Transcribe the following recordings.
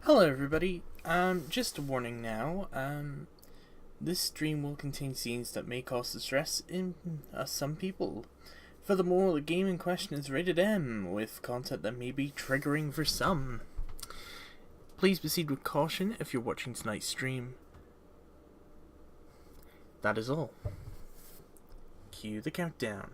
Hello everybody, just a warning now, this stream will contain scenes that may cause distress in some people. Furthermore, the game in question is rated M, with content that may be triggering for some. Please proceed with caution if you're watching tonight's stream. That is all. Cue the countdown.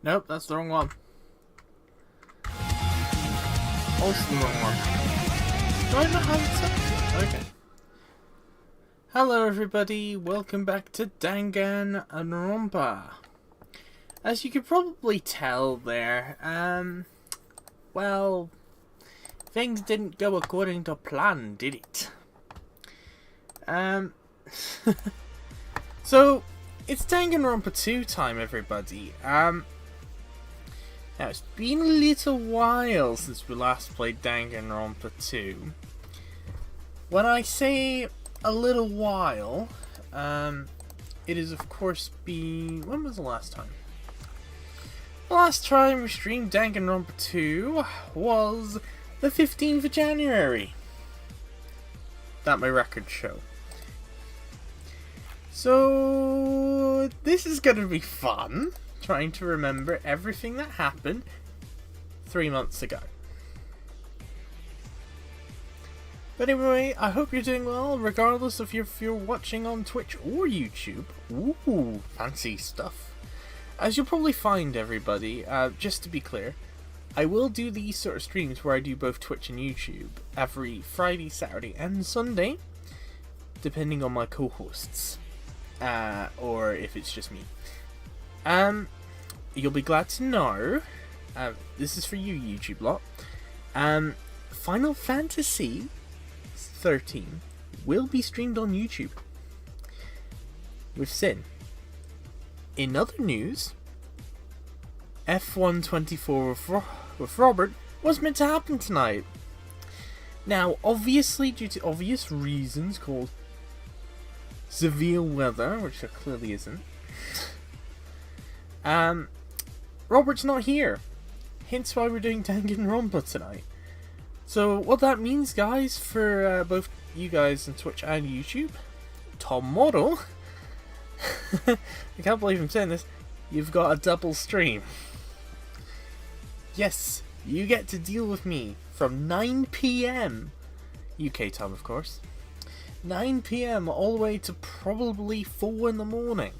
Nope, that's the wrong one. Also the wrong one. Do I not have it set? Okay. Hello everybody, welcome back to Danganronpa. As you could probably tell there, well, things didn't go according to plan, did it? So, it's Danganronpa 2 time, everybody. Now, it's been a little while since we last played Danganronpa 2. When I say a little while, it is of course been... When was the last time? The last time we streamed Danganronpa 2 was the 15th of January. That my records show. So, this is going to be fun, trying to remember everything that happened 3 months ago. But anyway, I hope you're doing well, regardless of if you're watching on Twitch or YouTube. Ooh, fancy stuff. As you'll probably find, everybody, just to be clear, I will do these sort of streams where I do both Twitch and YouTube every Friday, Saturday, and Sunday, depending on my co-hosts. Or if it's just me. You'll be glad to know, this is for you YouTube lot, Final Fantasy 13 will be streamed on YouTube with Sin. In other news, F124 with Robert was meant to happen tonight. Now, obviously, due to obvious reasons called severe weather, which there clearly isn't, Robert's not here. Hence why we're doing Danganronpa tonight. So what that means, guys, for both you guys on Twitch and YouTube, tomorrow, I can't believe I'm saying this, you've got a double stream. Yes, you get to deal with me from 9 PM, UK time of course, 9 PM all the way to probably 4 in the morning.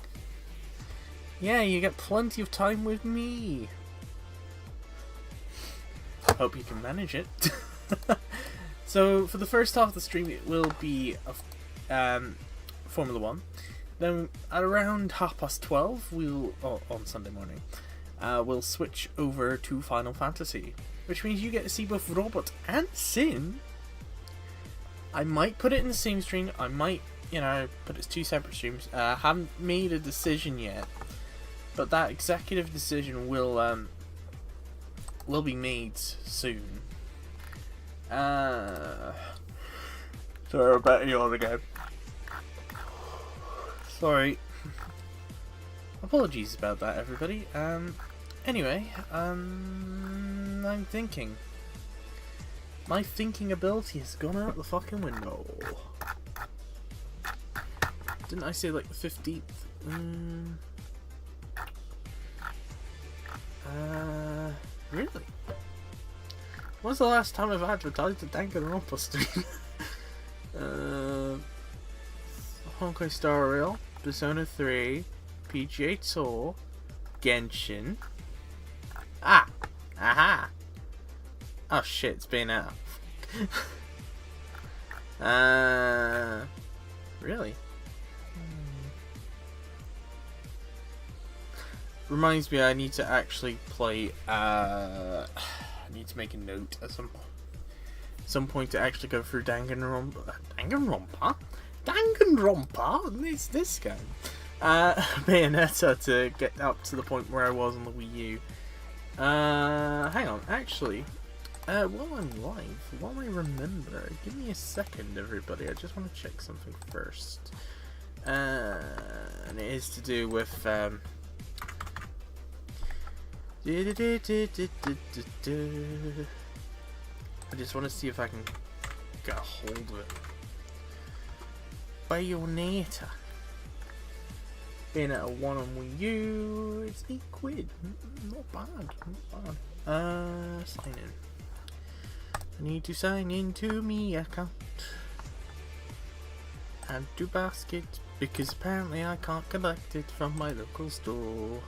Yeah, you get plenty of time with me. Hope you can manage it. So, for the first half of the stream, it will be Formula 1. Then, at around 12:30, on Sunday morning, we'll switch over to Final Fantasy. Which means you get to see both Robert and Sin. I might put it in the same stream, I might, put it as 2 separate streams. I haven't made a decision yet, but that executive decision will be made soon. Sorry about you all again. Sorry. Apologies about that, everybody. Anyway, I'm thinking. My thinking ability has gone out the fucking window. Didn't I say like the 15th? Really? When's the last time I've advertised a Danganronpa stream? Honkai Star Rail, Persona 3, PGA Tour, Genshin. Aha! Oh shit, it's been out. Really? Reminds me, I need to actually play, I need to make a note at some point to actually go through Danganronpa? It's this game. Bayonetta to get up to the point where I was on the Wii U. Hang on, actually, while I'm live, while I remember, give me a second, everybody, I just want to check something first. And it is to do with, I just want to see if I can get a hold of it. Bayonetta. Bayonetta 1 on Wii U. It's £8. Not bad. Sign in. I need to sign into me account. Add to basket because apparently I can't collect it from my local store.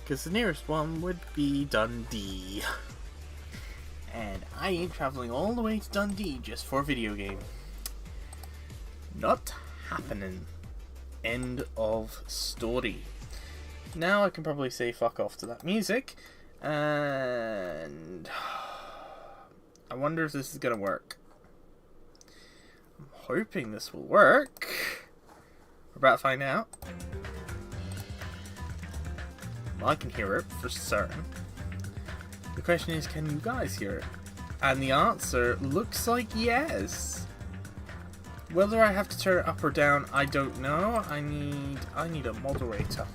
Because the nearest one would be Dundee. And I ain't travelling all the way to Dundee just for a video game. Not happening. End of story. Now I can probably say fuck off to that music. And I wonder if this is going to work. I'm hoping this will work. We're about to find out. Well, I can hear it for certain. The question is, can you guys hear it? And the answer looks like yes. Whether I have to turn it up or down, I don't know. I need a moderator.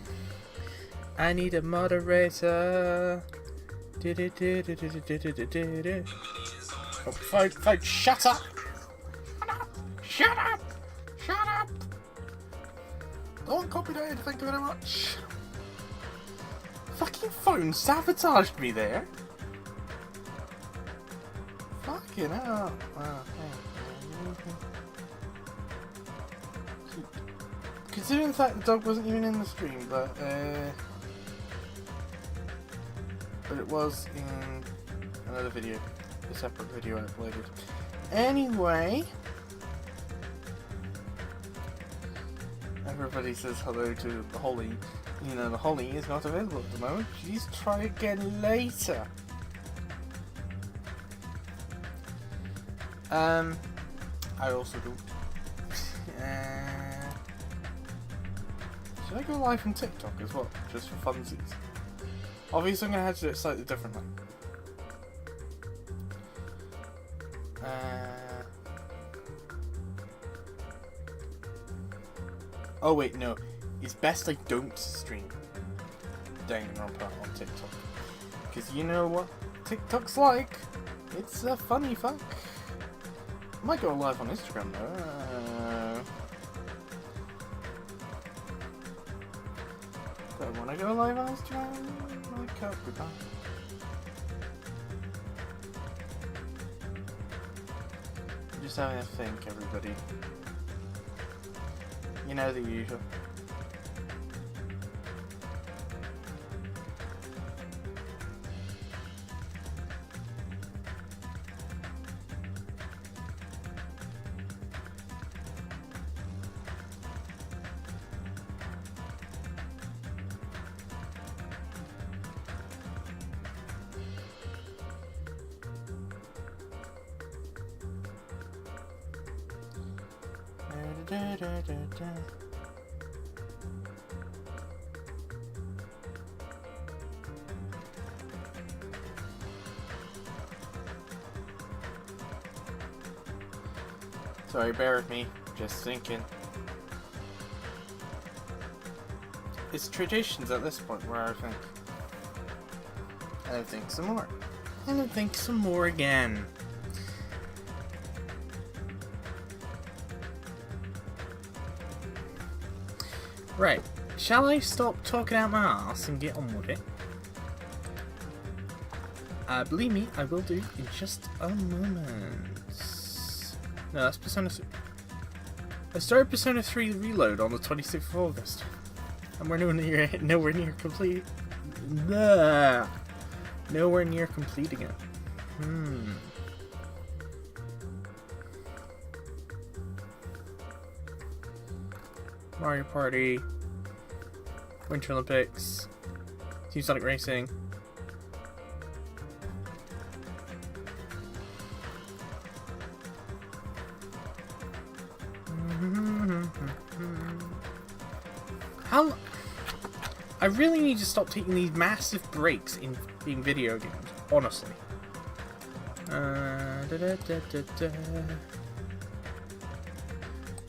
I need a moderator. Oh, fight, shut up! Shut up! Shut up! Don't copyright, thank you very much. Fucking phone sabotaged me there. Fucking hell. Considering the fact the dog wasn't even in the stream, but it was in another video, a separate video I uploaded. Anyway, everybody says hello to the Holly. You know, the Holly is not available at the moment. Please try again later. I also don't. Should I go live on TikTok as well, just for funsies? Obviously, I'm gonna have to do it slightly differently. Oh wait, no. It's best I don't stream Danganronpa on TikTok. Because you know what TikTok's like. It's a funny fuck. I might go live on Instagram though. Don't want to go live on Instagram? I can't be back. I'm just having a think, everybody. You know the usual. Sorry, bear with me. Just thinking. It's traditions at this point where I think. And I think some more. And I think some more again. Right. Shall I stop talking out my ass and get on with it? Believe me, I will do in just a moment. No, that's Persona 3. I started Persona 3 Reload on the 26th of August. And we're nowhere near complete. Blah. Nowhere near completing it. Mario Party. Winter Olympics. Team Sonic Racing. I really need to stop taking these massive breaks in video games, honestly. Bear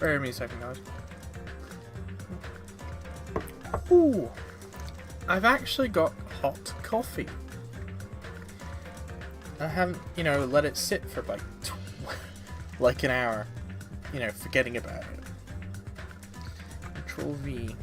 with me a second, guys. Ooh! I've actually got hot coffee. I haven't, let it sit for like an hour. Forgetting about it. Control V.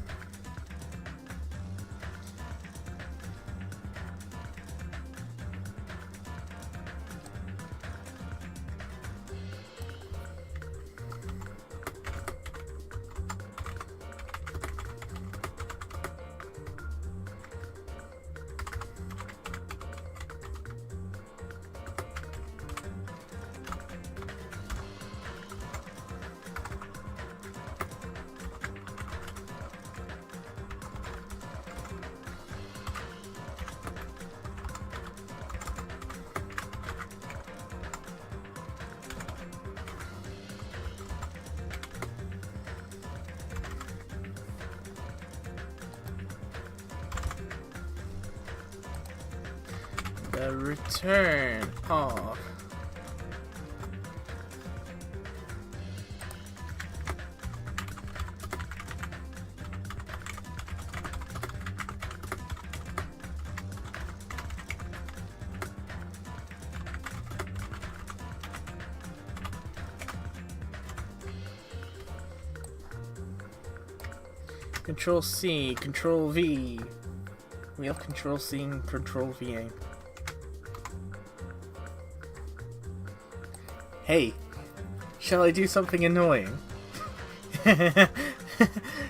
The return of Control C, Control V. We have Control C and Control V. Hey, shall I do something annoying?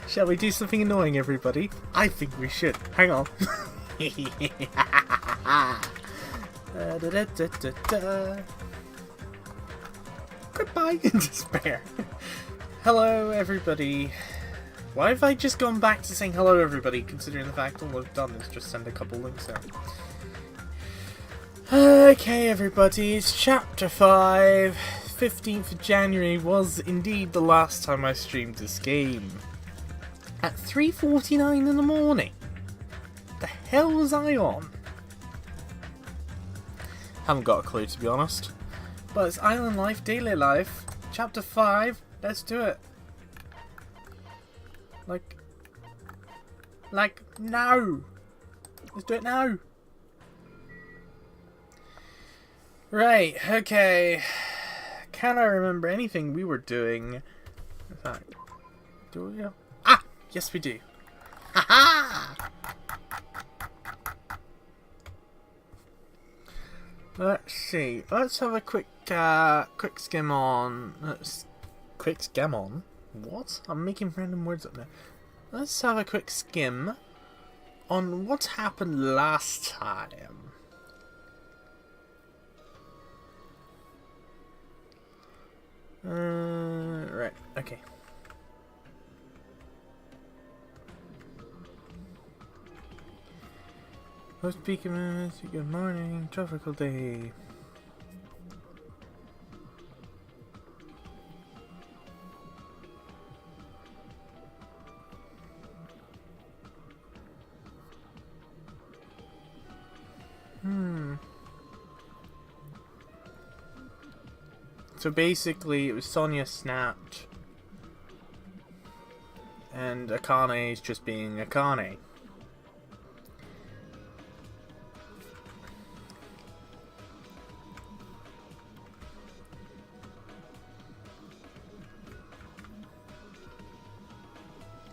Shall we do something annoying, everybody? I think we should. Hang on. Goodbye in despair. Hello, everybody. Why have I just gone back to saying hello, everybody, considering the fact all I've done is just send a couple links out? Okay, everybody, it's Chapter 5. 15th of January was indeed the last time I streamed this game. At 3:49 in the morning. The hell was I on? Haven't got a clue, to be honest. But it's Island Life, Daily Life, Chapter 5. Let's do it. Like, no! Let's do it now! Right, okay. Can I remember anything we were doing? In fact, do we? Ah! Yes, we do. Ha-ha! Let's see. Let's have a quick skim on... quick skim on? What? I'm making random words up there. Let's have a quick skim on what happened last time. Right, okay. Host beacon, good morning, tropical day. So basically, it was Sonia snapped, and Akane's just being Akane.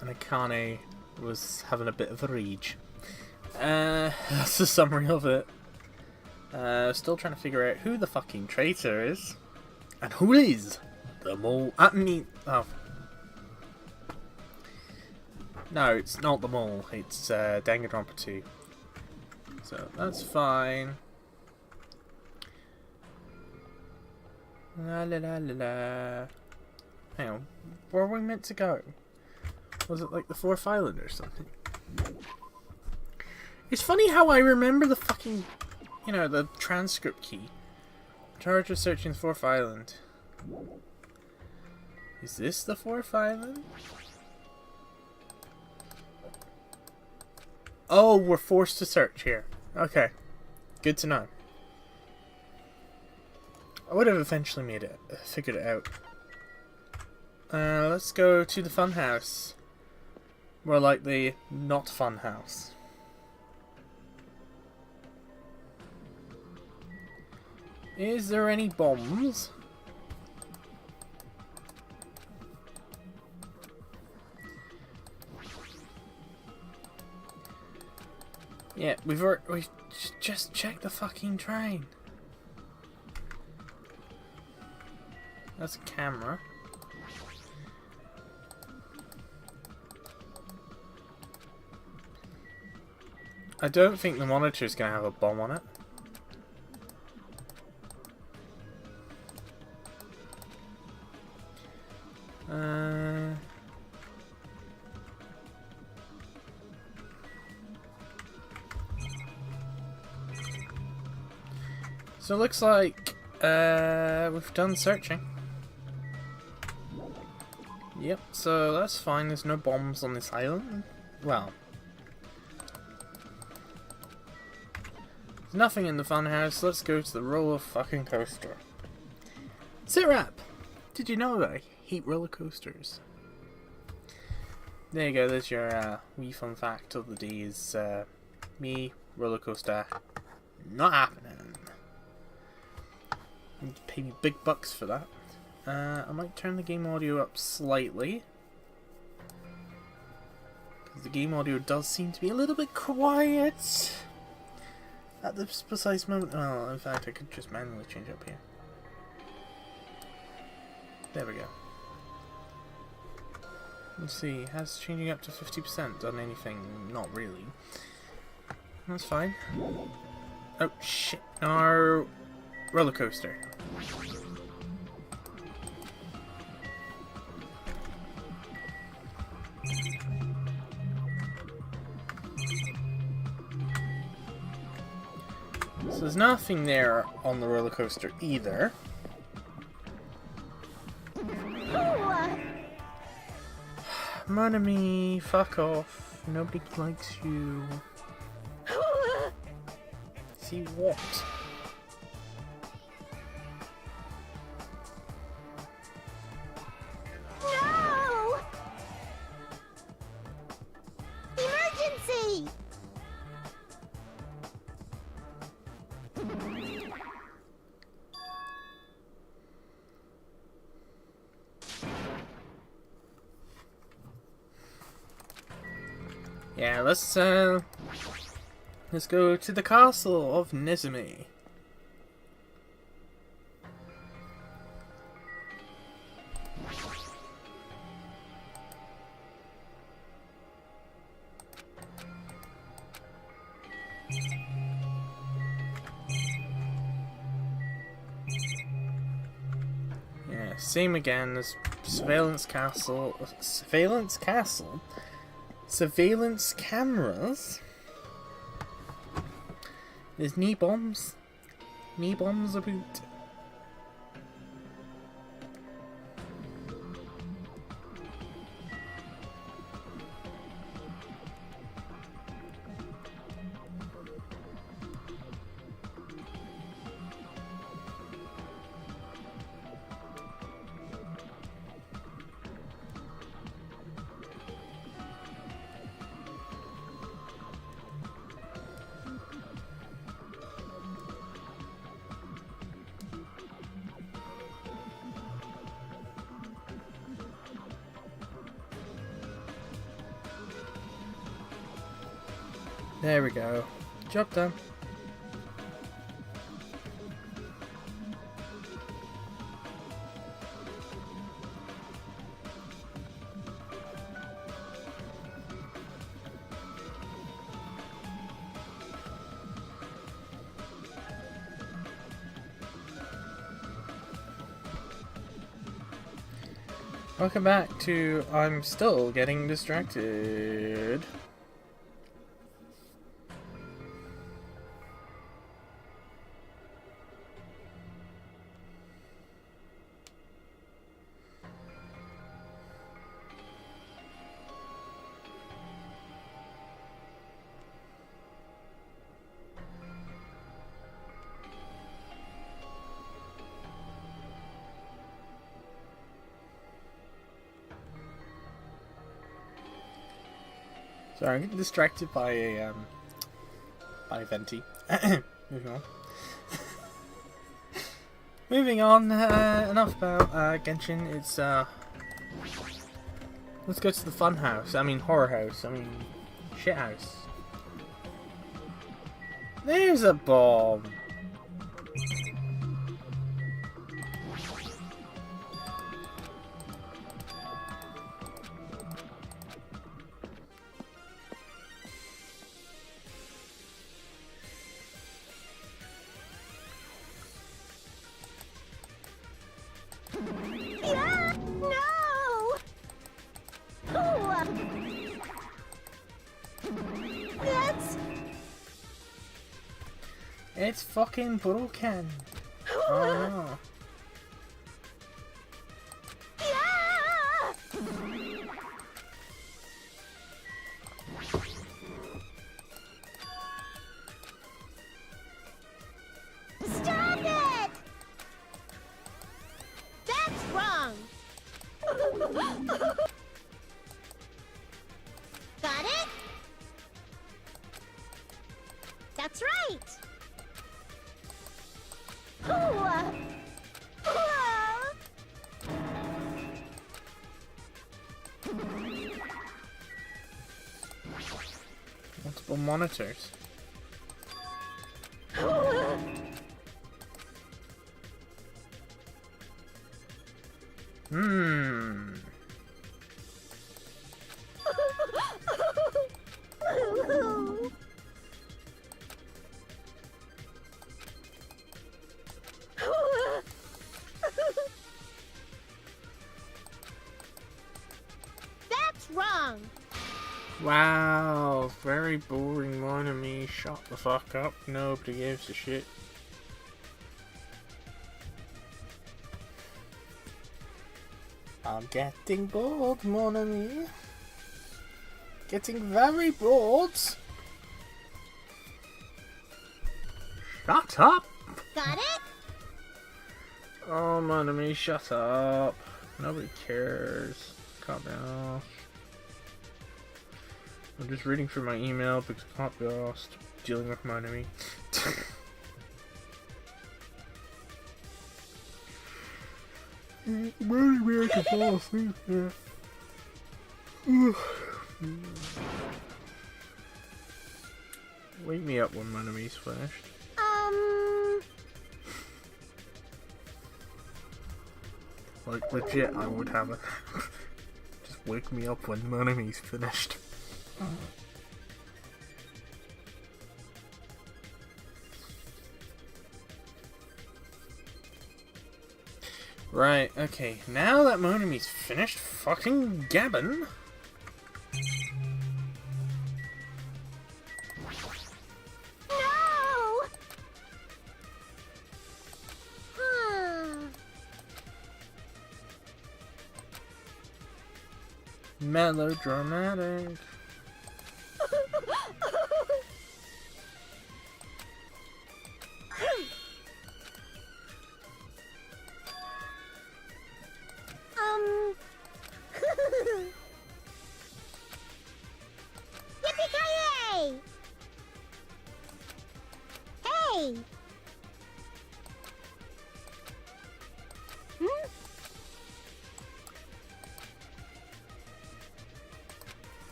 And Akane was having a bit of a rage. That's the summary of it. Still trying to figure out who the fucking traitor is. And who is the mole? Oh. No, it's not the mole. It's Danganronpa 2. So that's fine. La la la la la. Hang on, where were we meant to go? Was it like the Fourth Island or something? It's funny how I remember the fucking, you know, the transcript key. Charge of searching the Fourth Island. Is this the Fourth Island? Oh, we're forced to search here. Okay. Good to know. I would have eventually made it, figured it out. Let's go to the fun house. More likely, not fun house. Is there any bombs? Yeah, we've just checked the fucking train. That's a camera. I don't think the monitor's gonna have a bomb on it. So it looks like we've done searching. Yep, so that's fine. There's no bombs on this island. Well, There's nothing in the funhouse. Let's go to the roller fucking coaster. Sirap! Did you know that I hate roller coasters? There you go, there's your wee fun fact of the day is me, roller coaster, not happening. You need to pay me big bucks for that. I might turn the game audio up slightly. Because the game audio does seem to be a little bit quiet at this precise moment. Oh, in fact, I could just manually change up here. There we go. Let's see, has changing up to 50% done anything? Not really. That's fine. Oh shit, no! Roller coaster. So there's nothing there on the roller coaster either. Monami, fuck off. Nobody likes you. See what? No! Emergency! Yeah, let's go to the castle of Nezumi. Yeah, same again as surveillance castle. Surveillance castle? Surveillance cameras? There's knee bombs. Knee bombs about. There we go. Job done. Welcome back to I'm Still Getting Distracted. Sorry, I'm getting distracted by a venti. Moving on. Moving on. Enough about Genshin. It's let's go to the fun house. I mean horror house. I mean shit house. There's a bomb. Yeah! No! That's... It's fucking broken. Oh no. Yeah! multiple monitors. That's wrong. Wow, very boring one of me. Shut the fuck up. Nobody gives a shit. I'm getting bored, mon ami. Getting very bored. Shut up! Got it? Oh, mon ami, shut up. Nobody cares. Calm down. I'm just reading through my email because I can't be asked dealing with my enemy. Maybe I can fall asleep here. Wake me up when my enemy's finished. Like legit, I would have a. Just wake me up when my enemy's finished. Right, okay, now that Monami's finished fucking gabbing. No! Melodramatic. Yippee-ki-yay! Hey!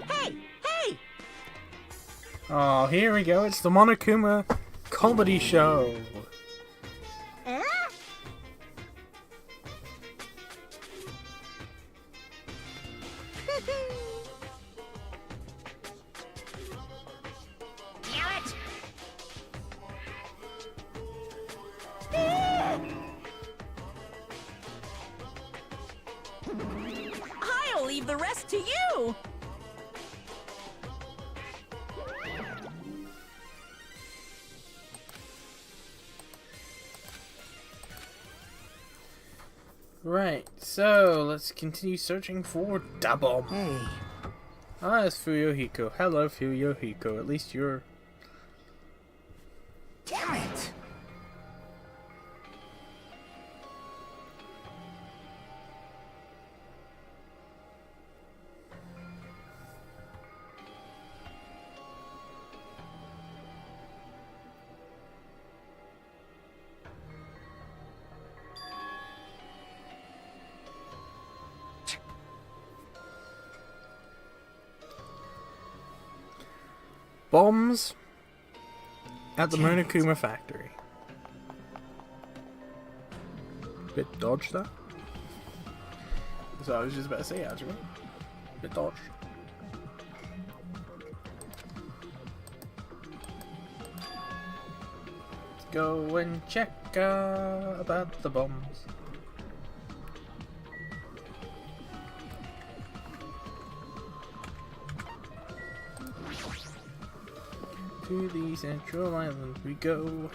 Hey! Hey! Oh, here we go, it's the Monokuma comedy show. Huh? I'll leave the rest to you! Right, so let's continue searching for Da Bomb. Hey. Ah, it's Fuyohiko. Hello, Fuyohiko. At least you're... Damn it! Bombs at the Monokuma factory. Bit dodge that. So I was just about to say, Ajima. Bit dodge. Let's go and check about the bombs. To the central island we go.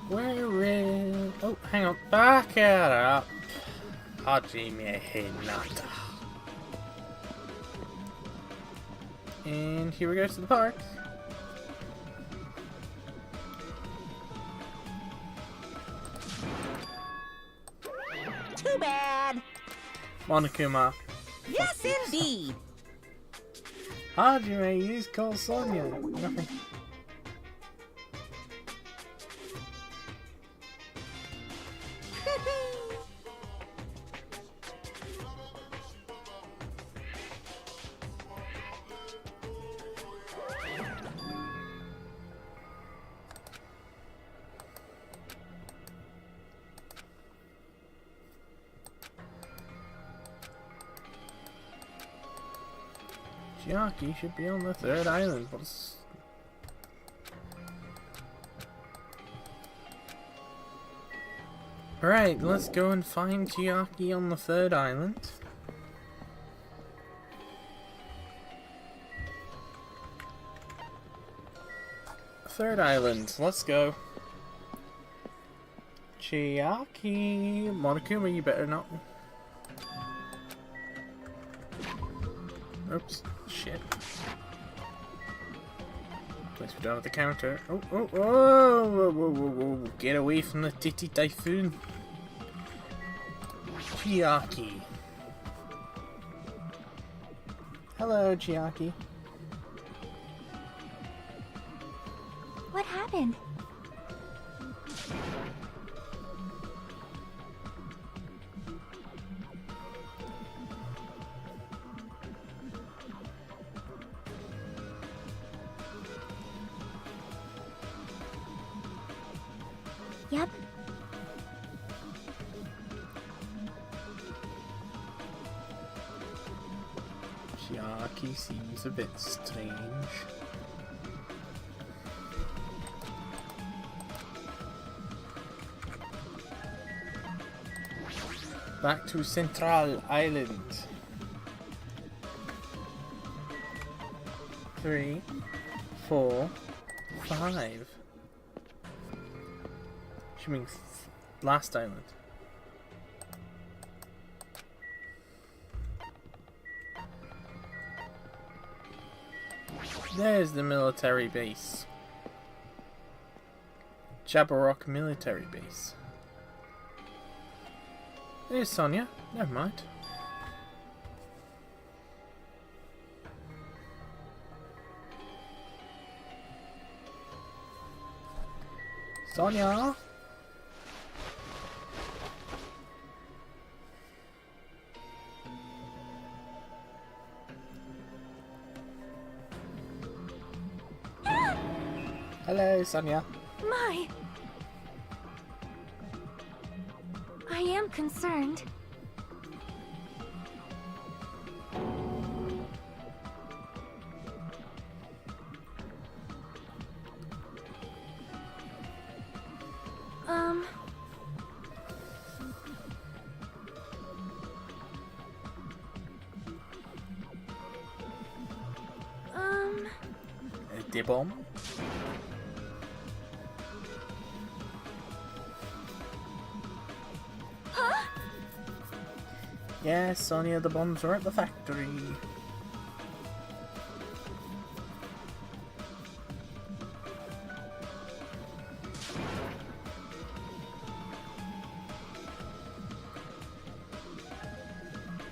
Where is... Oh, hang on. Back it up. Hajime Hinata. And here we go to the park. Too bad! Monokuma. Yes, indeed! Hajime, you just called Sonya. Nothing. Chiaki should be on the third island. What's... Right, let's go and find Chiaki on the third island. Third island, let's go. Chiaki, Monokuma, you better not. Oops, shit. Place we down at the counter. Oh, oh, oh, whoa, whoa, whoa, whoa. Get away from the titty typhoon. Chiaki. Hello, Chiaki. What happened? Yep. Chiaki seems a bit strange. Back to Central Island. 3, 4, 5. She means last island. There's the military base. Jabberwock military base. There's Sonia. Never mind. Sonia. Hello, Sonia. My. I am concerned. Um. D-bomb. Yes, Sonia, the bombs are at the factory.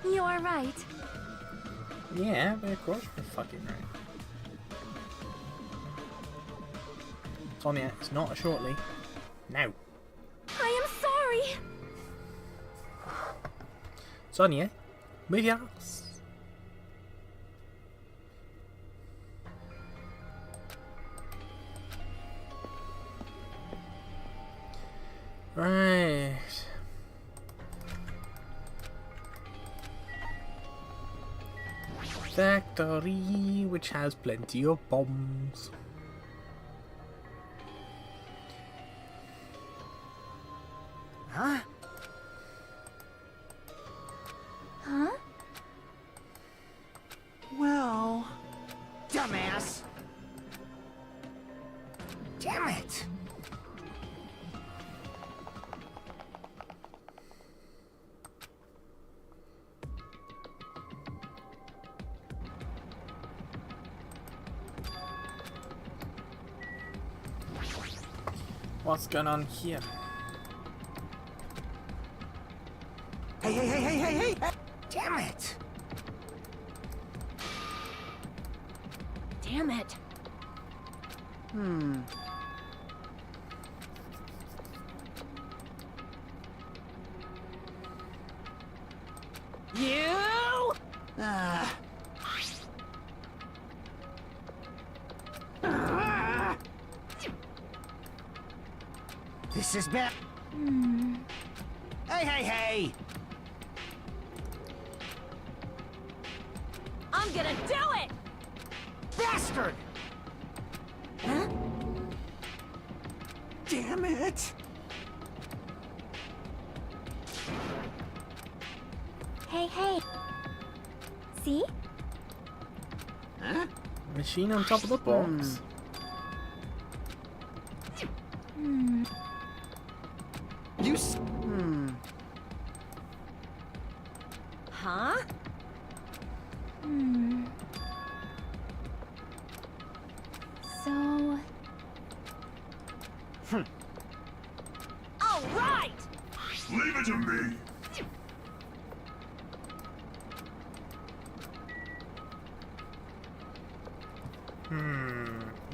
You're right. Yeah, but of course you're fucking right. Sonia, it's not a shortly. Now. I am sorry. Sonia, move your ass. Right. Factory, which has plenty of bombs. Huh? Huh? Well... Dumbass! Damn it! What's going on here? Hey, hey, hey, hey, hey, hey! Damn it! Damn it. You! This is bad. Hey, hey, hey! I'm gonna do it! Bastard! Huh? Damn it! Hey, hey. See? Huh? Machine on top of the box. Hmm. You Huh? Hmm. So... All right! Leave it to me.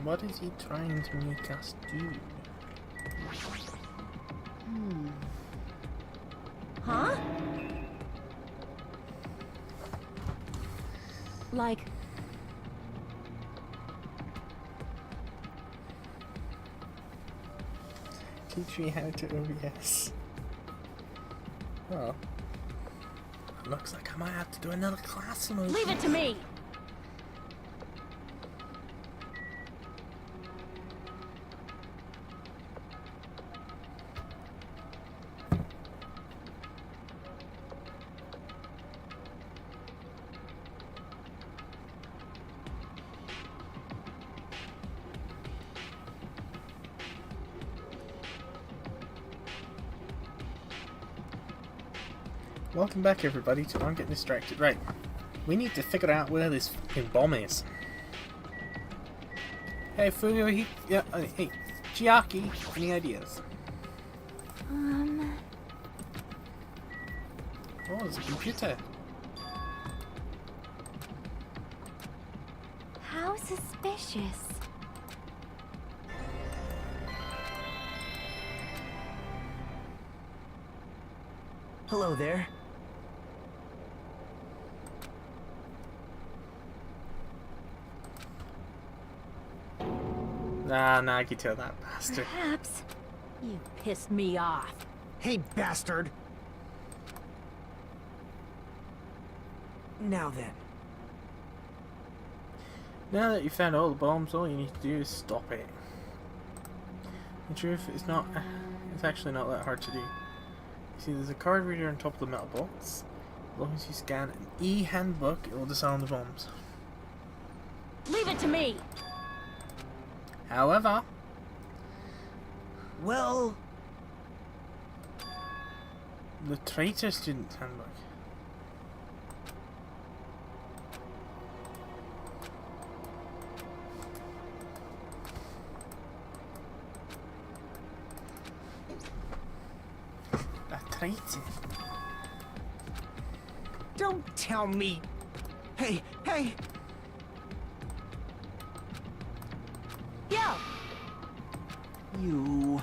What is he trying to make us do? Huh? Like... Teach me how to OBS. Oh. Looks like I might have to do another class on OBS. Leave it to me! Welcome back, everybody, to I'm Getting Distracted. Right, we need to figure out where this fucking bomb is. Hey, Fuyo, hey, Chiaki, any ideas? Oh, there's a computer. How suspicious. Hello there. Nah, I can tell that bastard. Perhaps. You pissed me off. Hey, bastard! Now then. Now that you've found all the bombs, all you need to do is stop it. The truth is it's actually not that hard to do. You see, there's a card reader on top of the metal box. As long as you scan an e-handbook, it will disarm the bombs. Leave it to me! However, Well, the traitor student's handbook. A traitor? don't tell me. Hey, hey! Yo! You.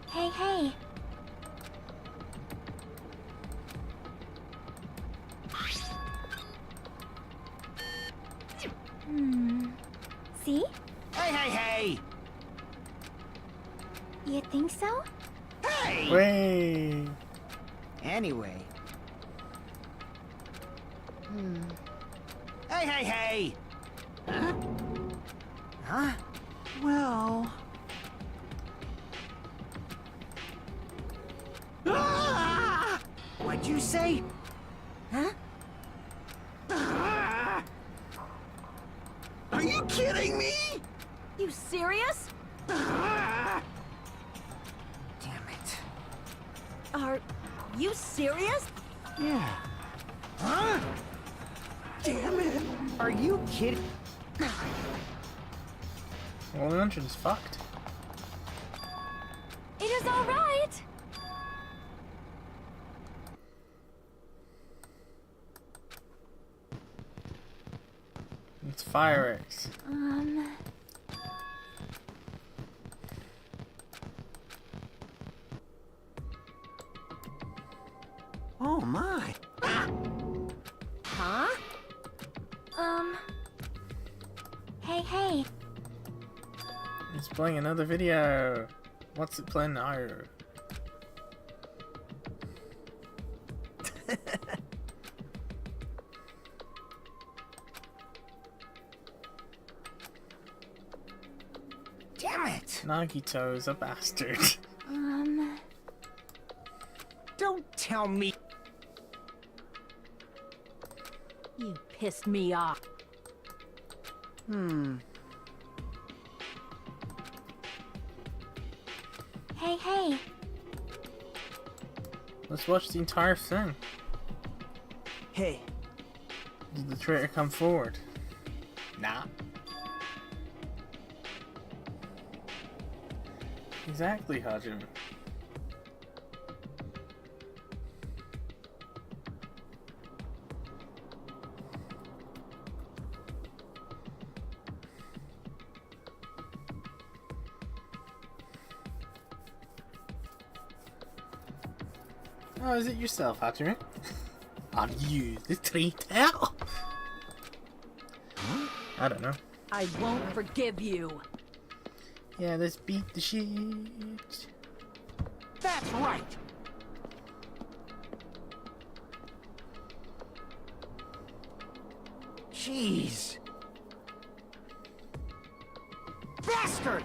Hey, hey. See? Hey, hey, hey! You think so? Hey! Way. Anyway. Hey, hey, hey! Huh? Huh? Well... Ah! What'd you say? Huh? Ah! Are you kidding me? You serious? Ah! Damn it. Are you serious? Yeah. Huh? Damn it. Are you kidding? Well, the engine's fucked. It is all right. It's fireworks. Oh my. Huh? Hey, hey. It's playing another video. What's it playing now? Nagito's a bastard. Don't tell me. You pissed me off. Hey, hey. Let's watch the entire thing. Hey, Did the traitor come forward? Nah. Exactly, Hajime. Oh, is it yourself, Hajime? Are you the traitor? I don't know. I won't forgive you. Yeah, let's beat the shit. that's right. Jeez. Bastard!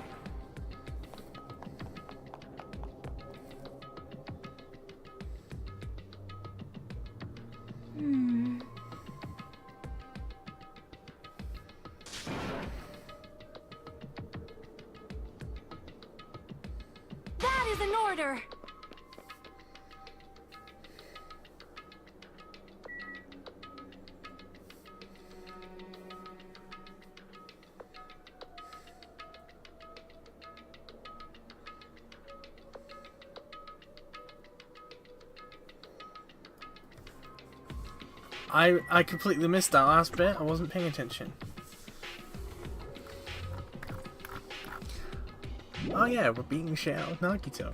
That is an order. I completely missed that last bit. I wasn't paying attention. Oh yeah, we're beating shit out of Nagito.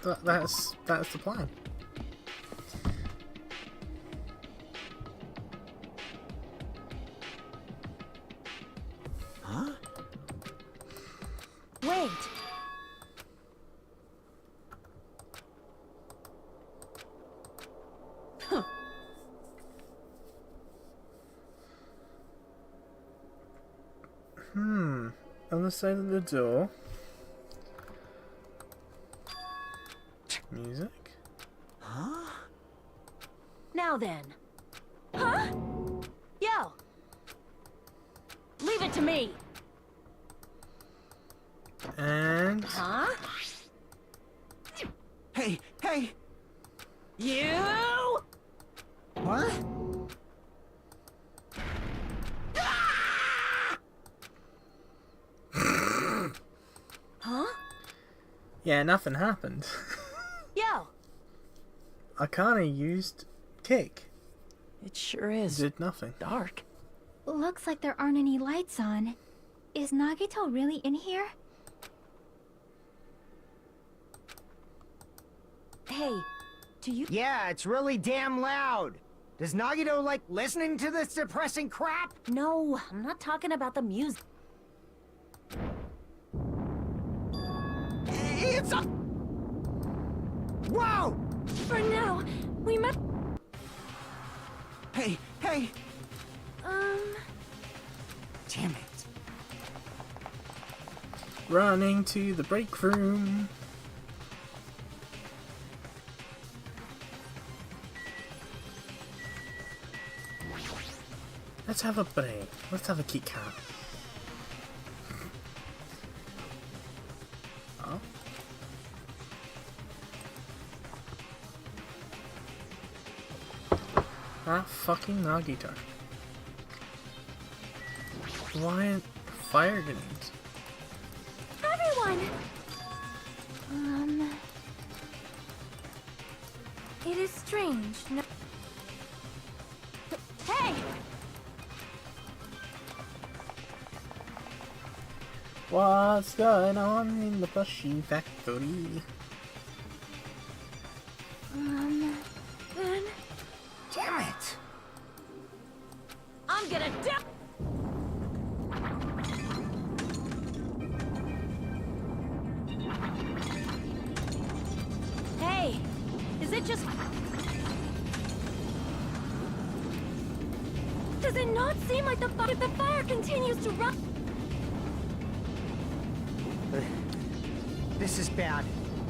That's the plan. Huh? Wait. On the side of the door. Music. Huh? Now then. Huh? Yo. Leave it to me. And Huh? Hey, hey! You? What? Huh? yeah, nothing happened. Yo. I kinda used kick. It sure is Did nothing. dark. Looks like there aren't any lights on. Is Nagito really in here? Hey, do you... Yeah, it's really damn loud. Does Nagito like listening to this depressing crap? No, I'm not talking about the music. It's a... Whoa! For now, we must... Hey, hey! Damn it. Running to the break room. Let's have a break. Let's have a Kit Kat. Oh. Ah, fucking Nagito. Why fire grenades? Everyone! It is strange. No. Hey! What's going on in the plushie factory? Then... Damn it! I'm gonna die! Hey! Is it just... Does it not seem like the fire continues to run? This is bad.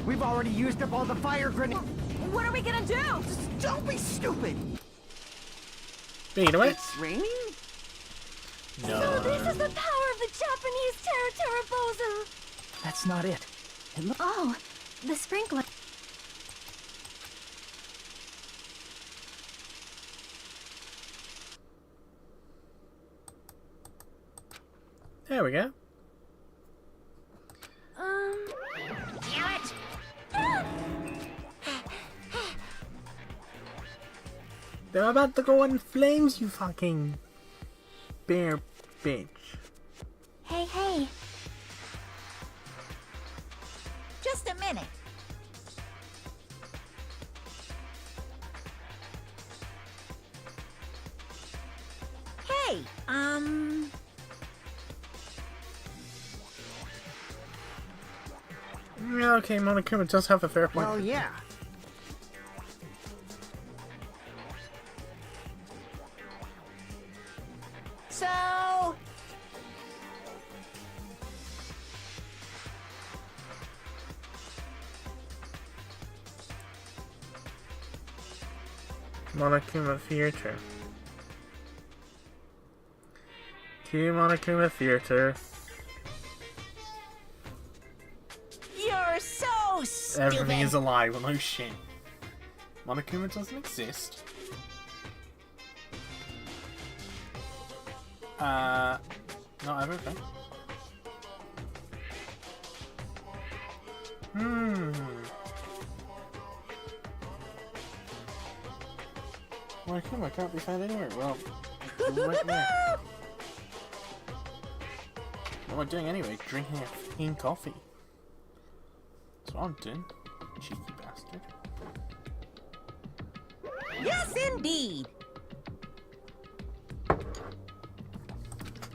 We've already used up all the fire grenades. What are we gonna do? Just don't be stupid. But you know what? It's raining? No. So this is the power of the Japanese Terra That's not it. Oh, the sprinkler. There we go. Damn it! They're about to go in flames, you fucking bear bitch. Hey, hey. Just a minute. Hey, Yeah, okay, Monokuma does have a fair point. Well, yeah. so... Monokuma Theater. To Monokuma Theater. You're so stupid! Everything is a lie. Well, no shit. Monokuma doesn't exist. Not everything. Monokuma can't be found anywhere. Well, right there. What am I doing anyway? Drinking a fucking coffee. That's what I'm doing. Cheeky bastard. Yes, indeed!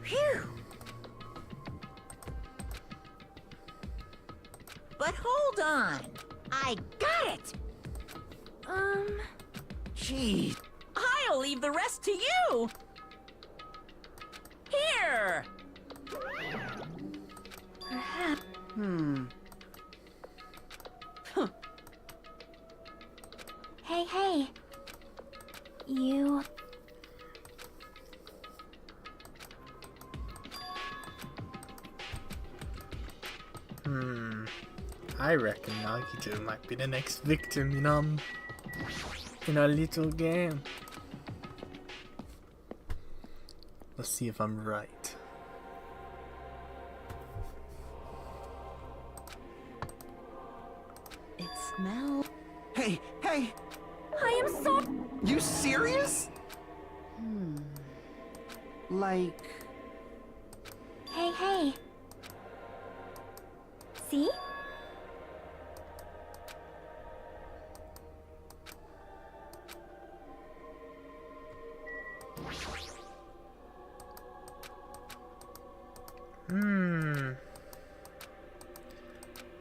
Phew! But hold on. I got it! Gee. I'll leave the rest to you! Here! Perhaps. Hey, hey. You. I reckon Nagito might be the next victim in our little game. Let's see if I'm right. It smells... Hey, hey! I am so... You serious? Like... Hey, hey. See?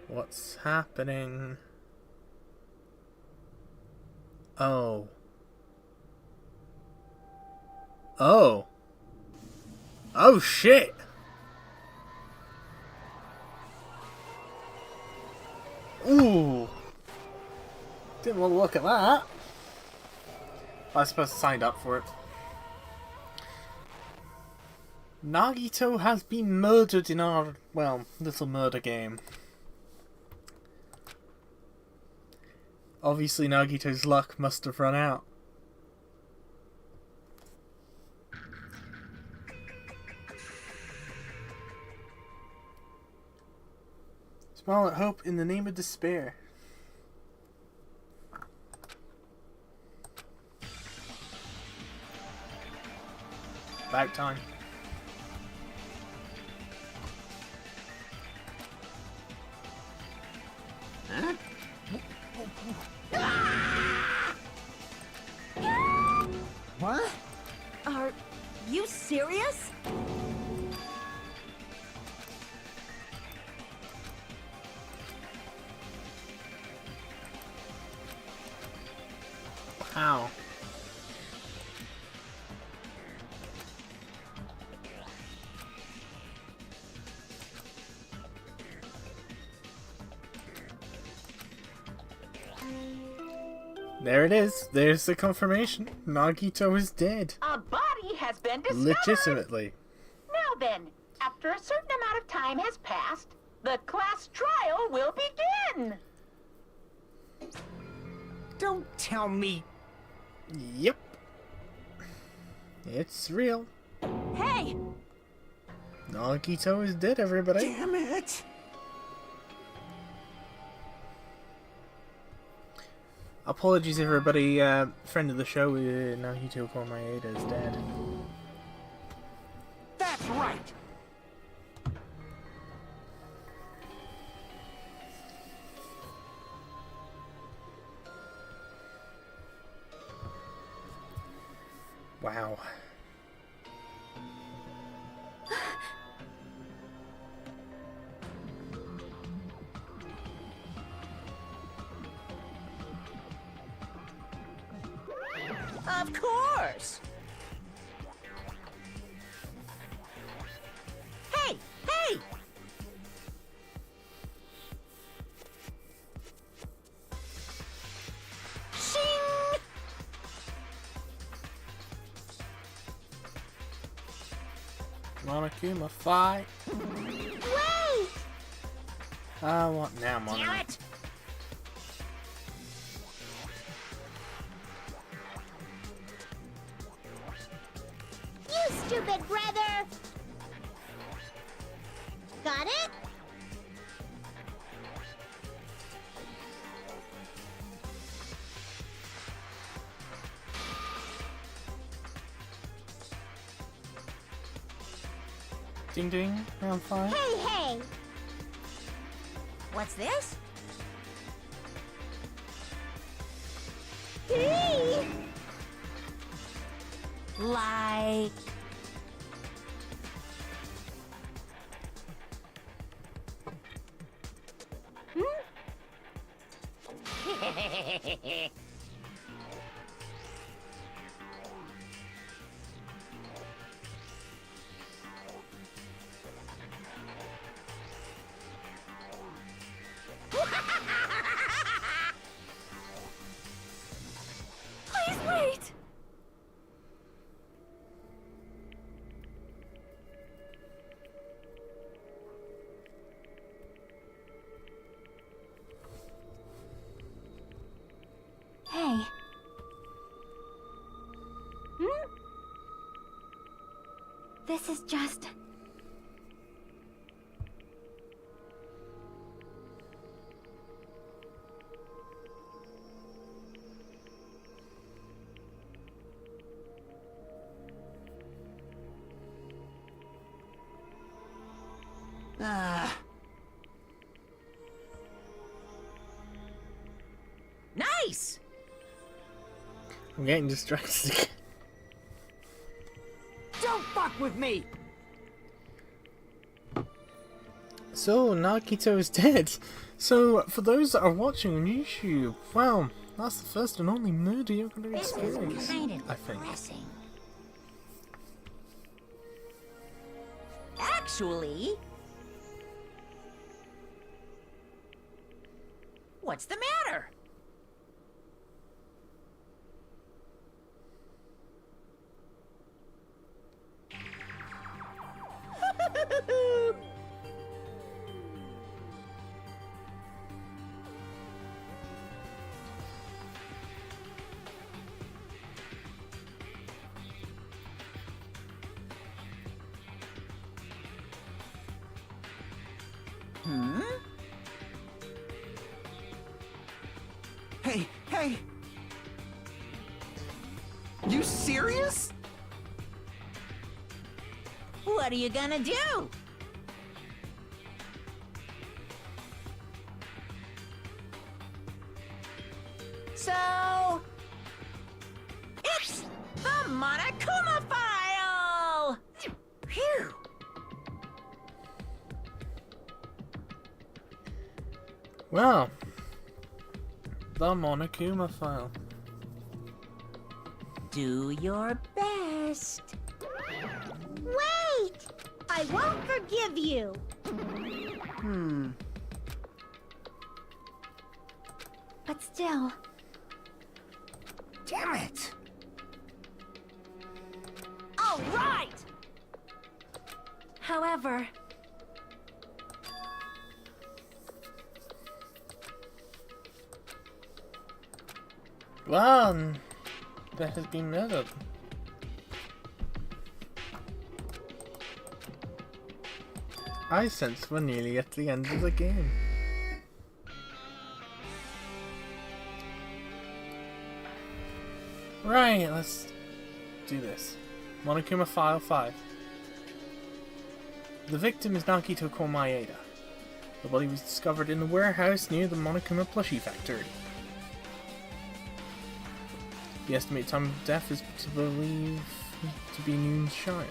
What's happening? Oh. Oh. Oh shit! Ooh. Didn't want to look at that. I suppose I signed up for it. Nagito has been murdered in our, well, little murder game. Obviously Nagito's luck must have run out. Smile at hope in the name of despair. About time. What? Are you serious? How? There it is. There's the confirmation. Nagito is dead. A body has been discovered. Legitimately. Now then, after a certain amount of time has passed, the class trial will begin. Don't tell me. Yep. It's real. Hey! Nagito is dead, everybody. Damn it. Apologies, everybody. Friend of the show, Nagito Komaeda is dead. That's right. Wow. Of course. Hey, hey! Shing! Monokuma, fight. Wait! What now, Damn Monokuma? it. You stupid brother! Got it? Ding ding, round 5. Hey, hey! What's this? Hey! Like... Please wait! Hey, this is just... Nice! I'm getting distracted again. Don't fuck with me. So, Nagito is dead. So, for those that are watching on YouTube, well, that's the first and only murder you're going to This is experience, kind of I think. depressing. Actually... What's the matter? Hey, hey! You serious? What are you gonna do? So... It's the Monokuma file! Phew! Well, the Monokuma file. Do your best. Wait! I won't forgive you! But still, Damn it! All right! However, Well, that has been murdered. I sense we're nearly at the end of the game. Right, let's do this. Monokuma File 5. The victim is Nagito Komaeda. The body was discovered in the warehouse near the Monokuma plushie factory. The estimated time of death is to believe to be noon sharp.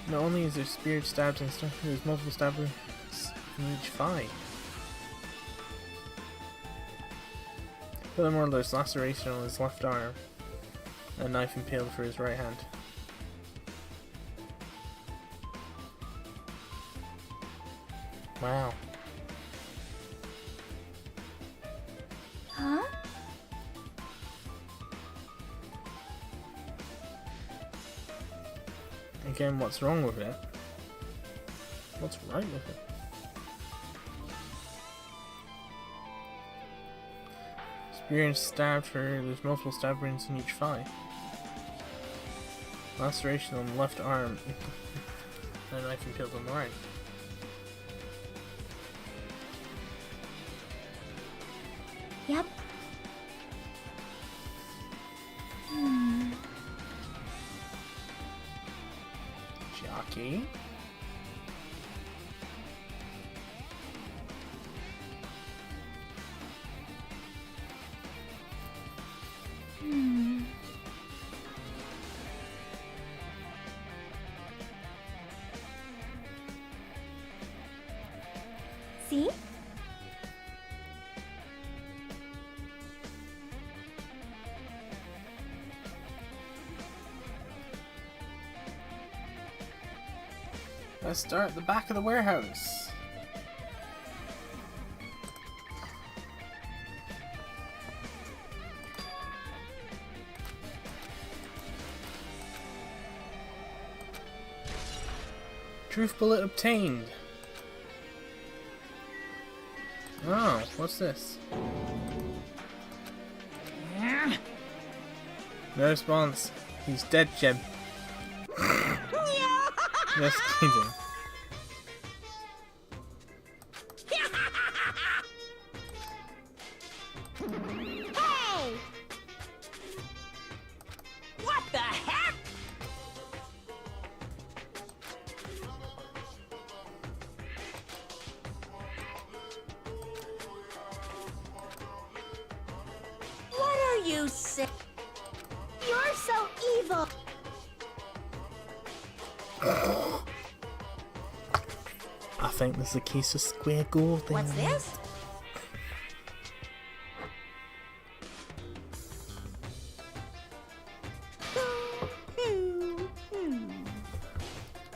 Not only is there spirit stabs and stuff, there's multiple stab wounds in each thigh. Furthermore, there's laceration on his left arm, and a knife impaled for his right hand. Wow. Huh? Again, what's wrong with it? What's right with it? Spear stabbed her, there's multiple stab wounds in each thigh. Laceration on the left arm, and a knife impaled on the right. Yep. Jockey. See? Let's start at the back of the warehouse. Truth bullet obtained. Oh, what's this? No response. He's dead, Jim. Just kidding. hey! What the heck? What are you saying? You're so evil. I think there's a case of square gold in What's there. this?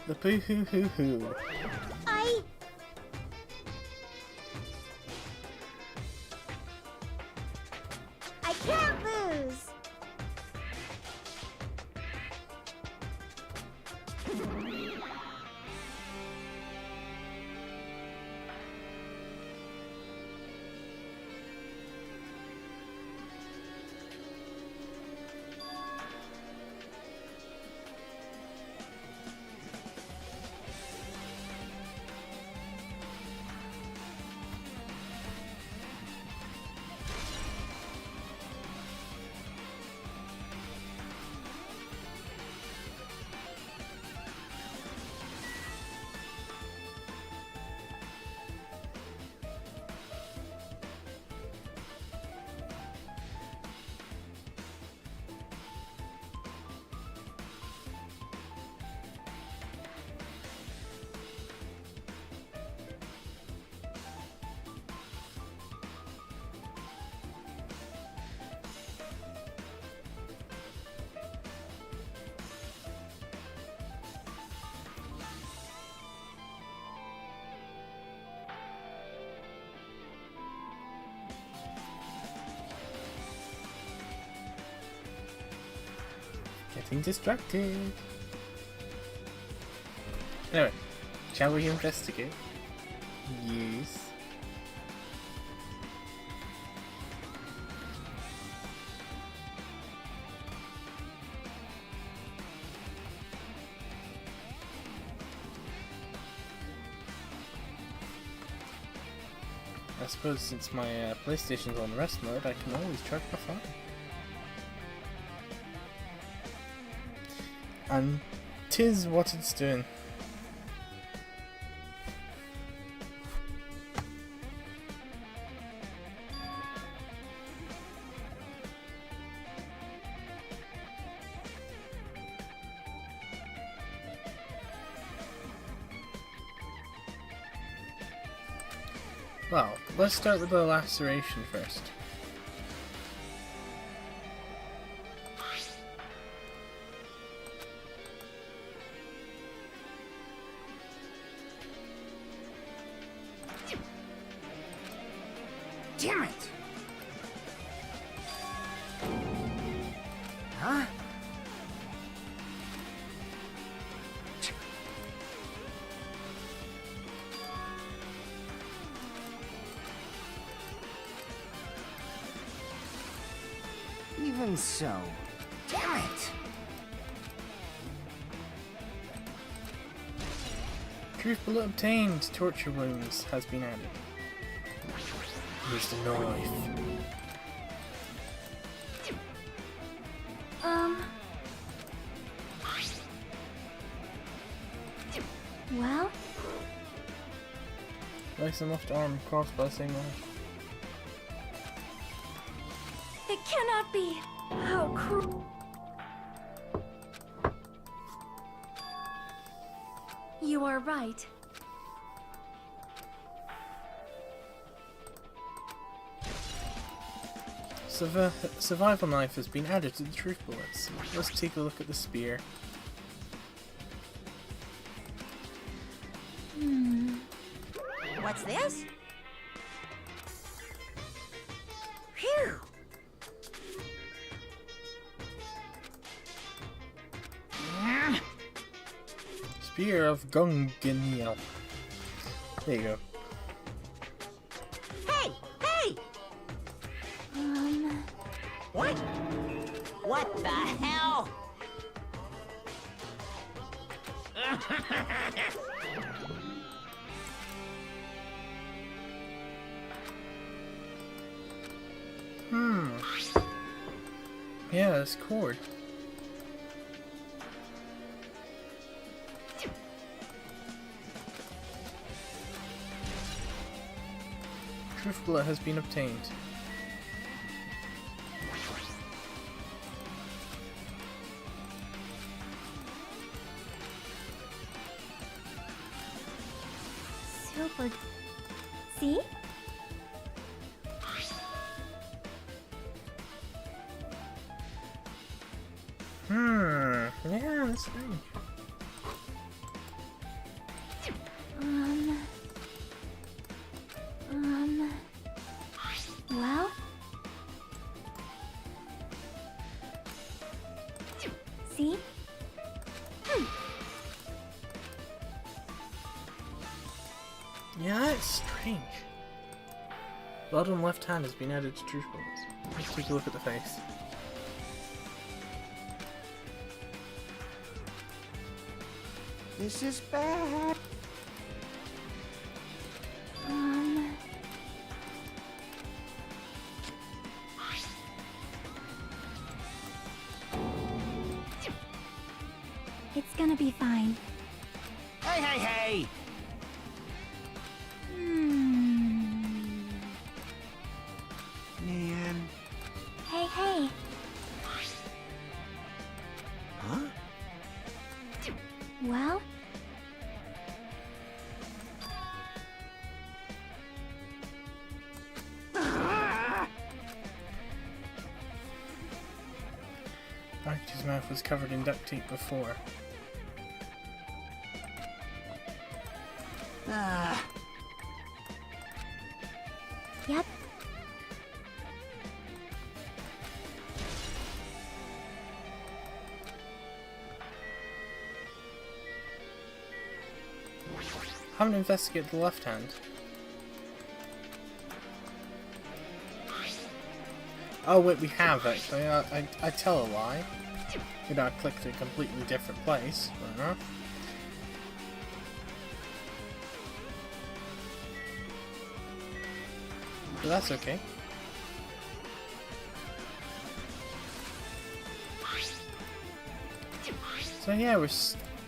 The poo hoo hoo hoo. I can't lose. Getting distracted. Anyway, shall we investigate? Yes. I suppose since my PlayStation's on rest mode, I can always charge my phone. And 'tis what it's doing. Well, let's start with the laceration first. Damn it! Huh? Even so. Damn it! Truth bullet obtained. Torture wounds has been added. Here's the knife. Well, Right and left arm crossed by the same knife. It cannot be. How cruel. You are right. Survival knife has been added to the truth bullets. Let's take a look at the spear. What's this? Phew. Spear of Gunganiel. There you go. Hey! Hey! What? What the hell? Yeah, this cord. Truth bullet has been obtained. super. See? Yeah, that's strange. Well? See? Yeah, that's strange. Blood on left hand has been added to truth bullets. Let's take a look at the face. This is bad. It's gonna be fine. Hey, hey, hey! Man. Hey, hey. Huh? Well? Archie's mouth was covered in duct tape before. Yep. Haven't investigated the left hand. Oh wait, we have actually. I tell a lie. You know, I clicked a completely different place. But that's okay. So yeah, we're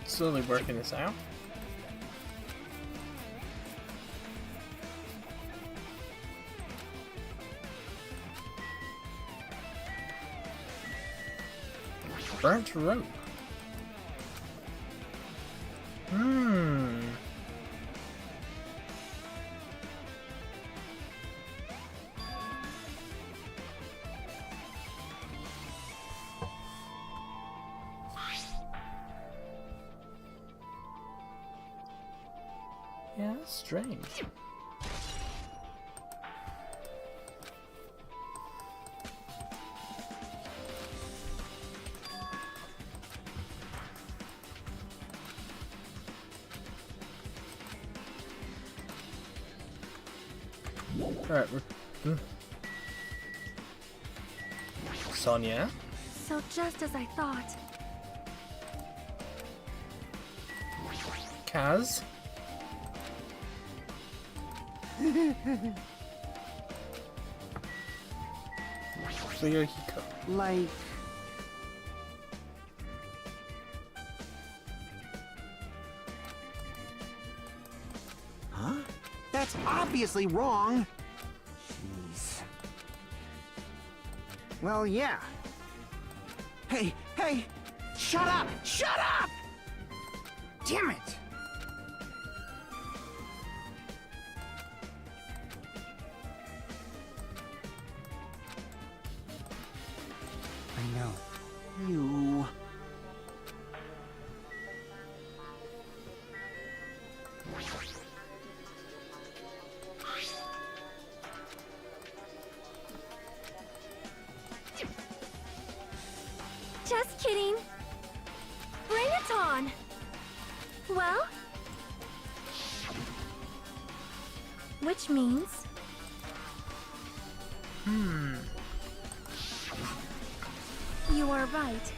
slowly working this out. Burnt rope. Yeah, that's strange. Alright, we're... Sonia? So just as I thought. Kaz? Fuyuhiko. Like... Huh? That's obviously wrong! Jeez. Well, yeah. Hey, hey! Shut up! Shut up! Damn it! I know. You... Just kidding. Bring it on. Well? Which means... You are right.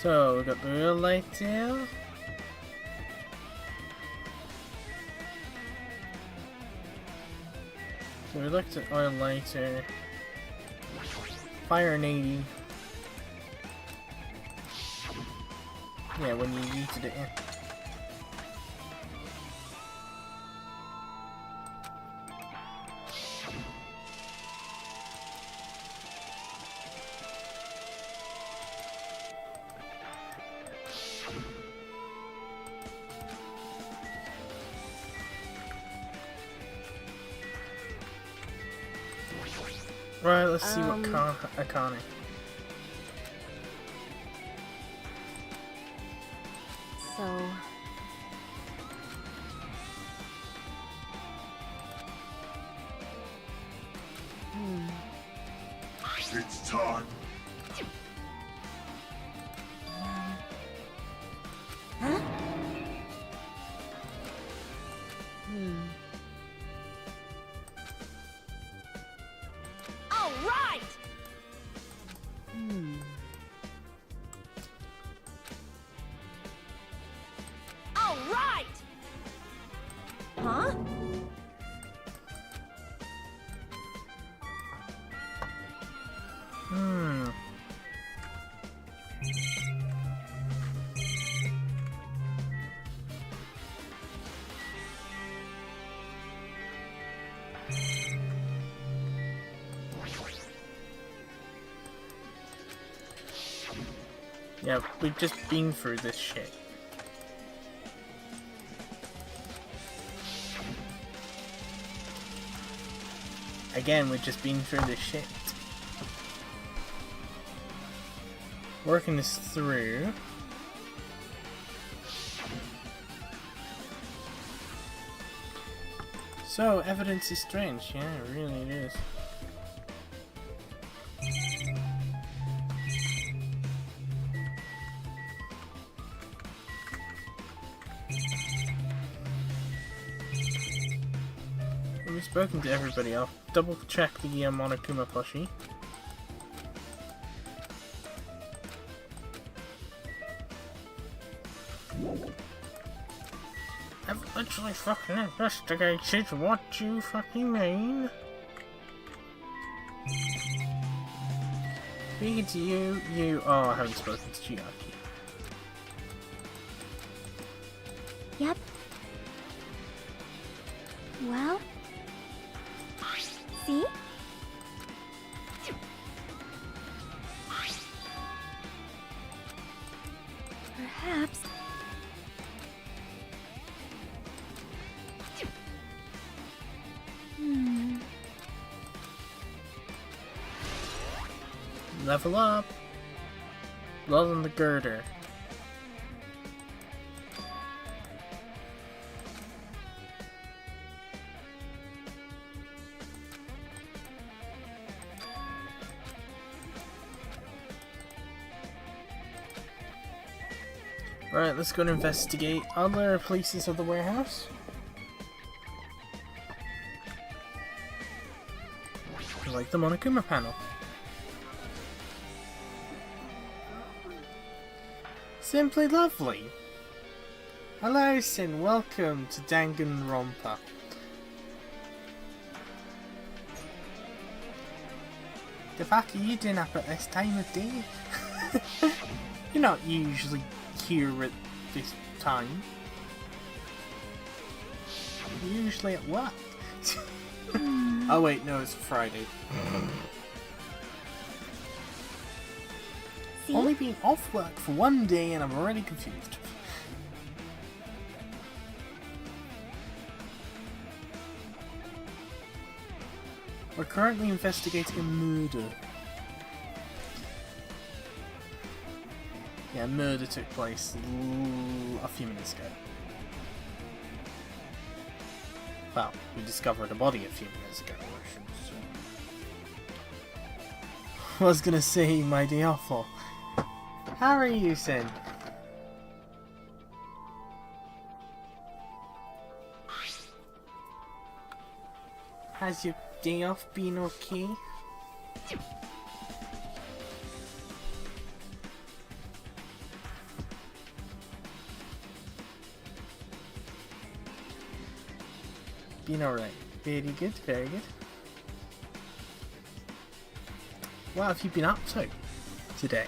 So, we got the real light tail. So we looked at oil lighter. Fire 80. Yeah, when you yeeted it in. Right, let's see what Akane. So... It's time. Huh? All right! All right! Huh? Yeah, we've just been through this shit. Again, we've just been through this shit. Working this through. So, evidence is strange. Yeah, it really is. we've spoken to everybody. I'll double check the Monokuma plushie. I've literally fucking investigated what you fucking mean. Speaking to you. Oh, I haven't spoken to Chiaki. Yep. Well? See? Perhaps... Level up! Blood on the girder. Right, let's go and investigate other places of the warehouse. Like the Monokuma panel. Simply lovely. Hello, Sin. Welcome to Danganronpa. The fuck are you doing up at this time of day? You're not usually here at this time. You're usually at work. Oh wait, no, it's Friday. See? Only been off work for one day and I'm already confused. We're currently investigating a murder. Yeah, a murder took place a few minutes ago. Well, we discovered a body a few minutes ago. I was gonna say my day off for. How are you, Sin? Has your day off been okay? Been alright. Very good, very good. What have you been up to today?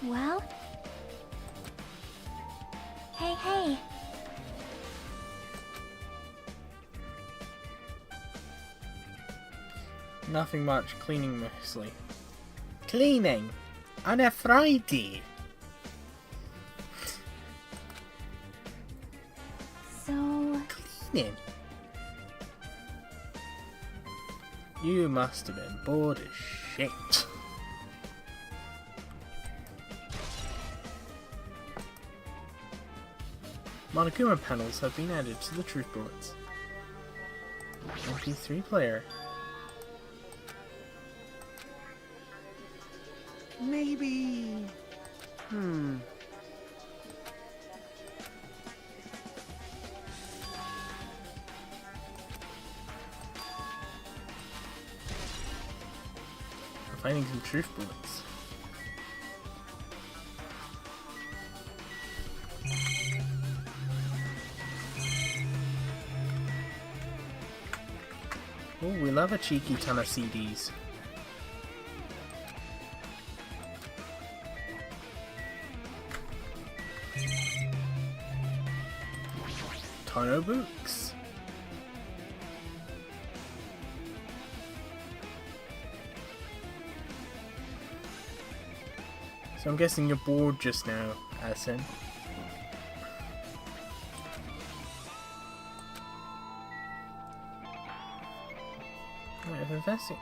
Well? Hey. Nothing much. Cleaning mostly. Cleaning? On a Friday? So... Cleaning? You must have been bored as shit. Monokuma panels have been added to the truth bullets. MP3 player. Maybe... I'm finding some truth bullets. Oh, we love a cheeky ton of CDs. Ton of books. So I'm guessing you're bored just now, Addison. Investing.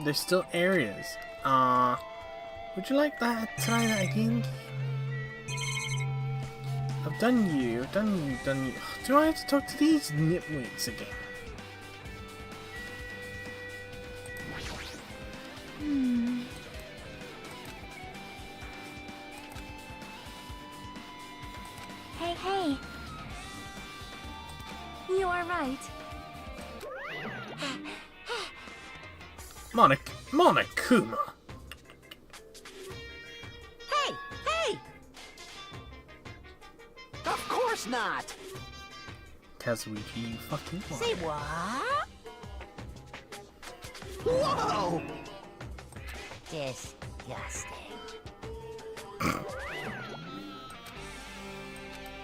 There's still areas. Would you like that? Try that again? I've done you. Do I have to talk to these nitwits again? Monokuma. Hey! Hey! Of course not! Kazuichi, you fucking Say liar. what? Whoa! Disgusting.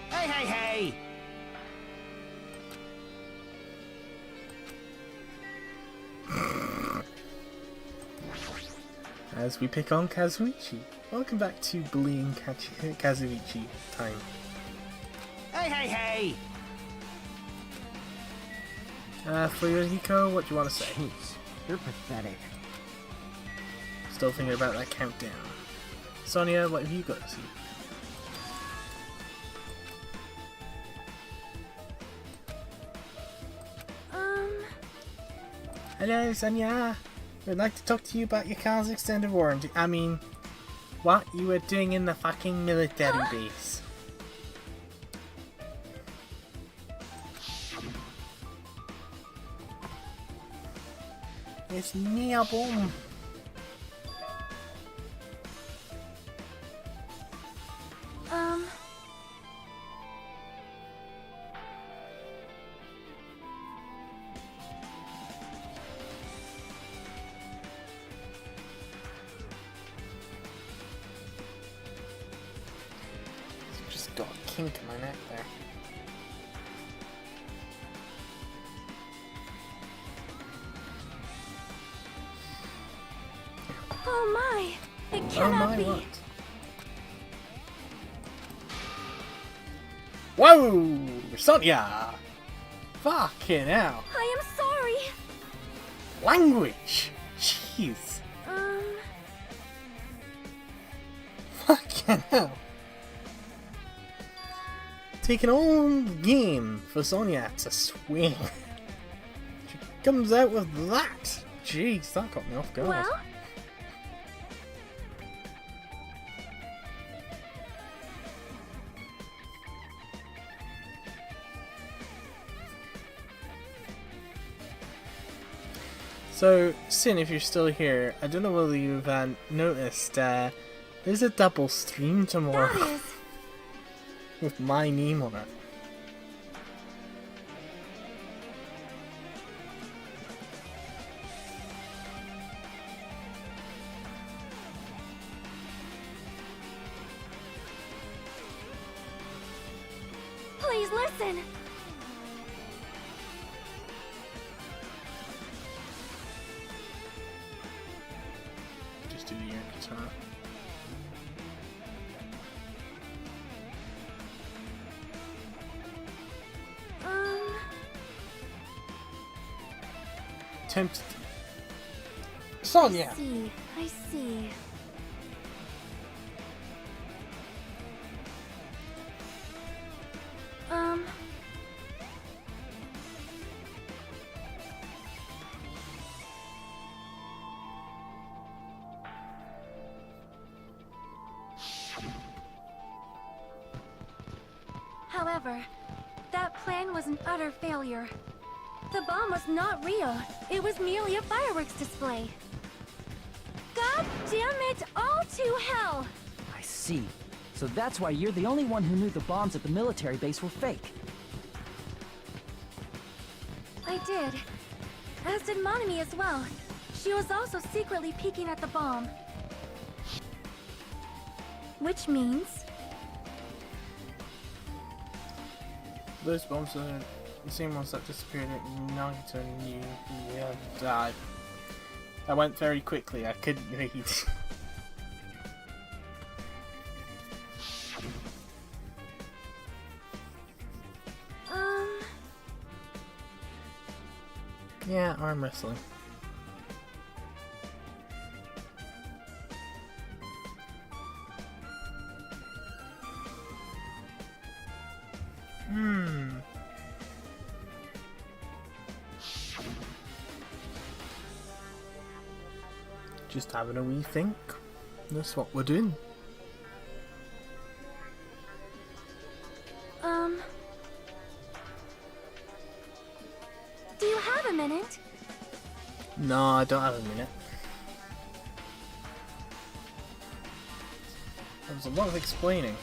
Hey, hey, hey! As we pick on Kazuichi. Welcome back to bullying Kazuichi time. Hey, hey, hey! For Hiko, what do you want to say? Jeez, you're pathetic. Still thinking about that countdown. Sonia, what have you got to see? Hello, Sonia. We'd like to talk to you about your car's extended warranty. I mean, what you were doing in the fucking military base. It's near bomb. Just got a kink in my neck there. Oh my! It Oh cannot my, be! what? Whoa! Sonia! Fucking hell! I am sorry! Language! Jeez! Fucking hell! Taking all the game for Sonia to swing. She comes out with that! Jeez, that got me off guard. Well? So, Sin, if you're still here, I don't know whether you've noticed, there's a double stream tomorrow That is... with my name on it. Please listen! Just do the air guitar. Tempted. Sonia! I see. However, that plan was an utter failure. The bomb was not real. It was merely a fireworks display. God damn it, all to hell! I see. So that's why you're the only one who knew the bombs at the military base were fake. I did. As did Monami as well. She was also secretly peeking at the bomb. Which means... Those bombs are the same ones that disappeared at Nagito and you. Yeah, died. That went very quickly, I couldn't read. Yeah, arm wrestling. Just having a wee think. That's what we're doing. Do you have a minute? No, I don't have a minute. There was a lot of explaining.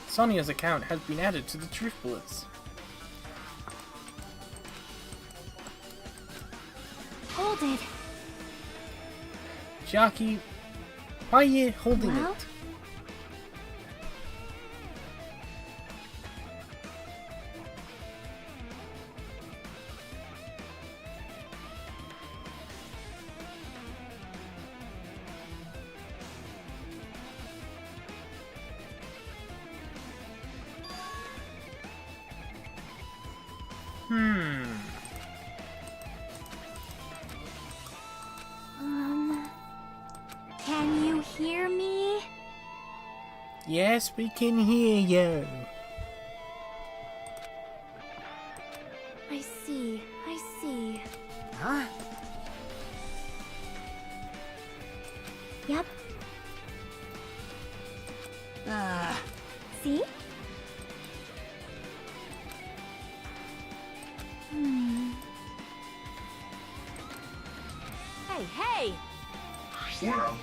Sonia's account has been added to the truth bullets. Hold it. Jackie, why are you holding Well? it? Can you hear me? Yes, we can hear you. I see. I see. Huh? Yep. See? Hey, hey! Well,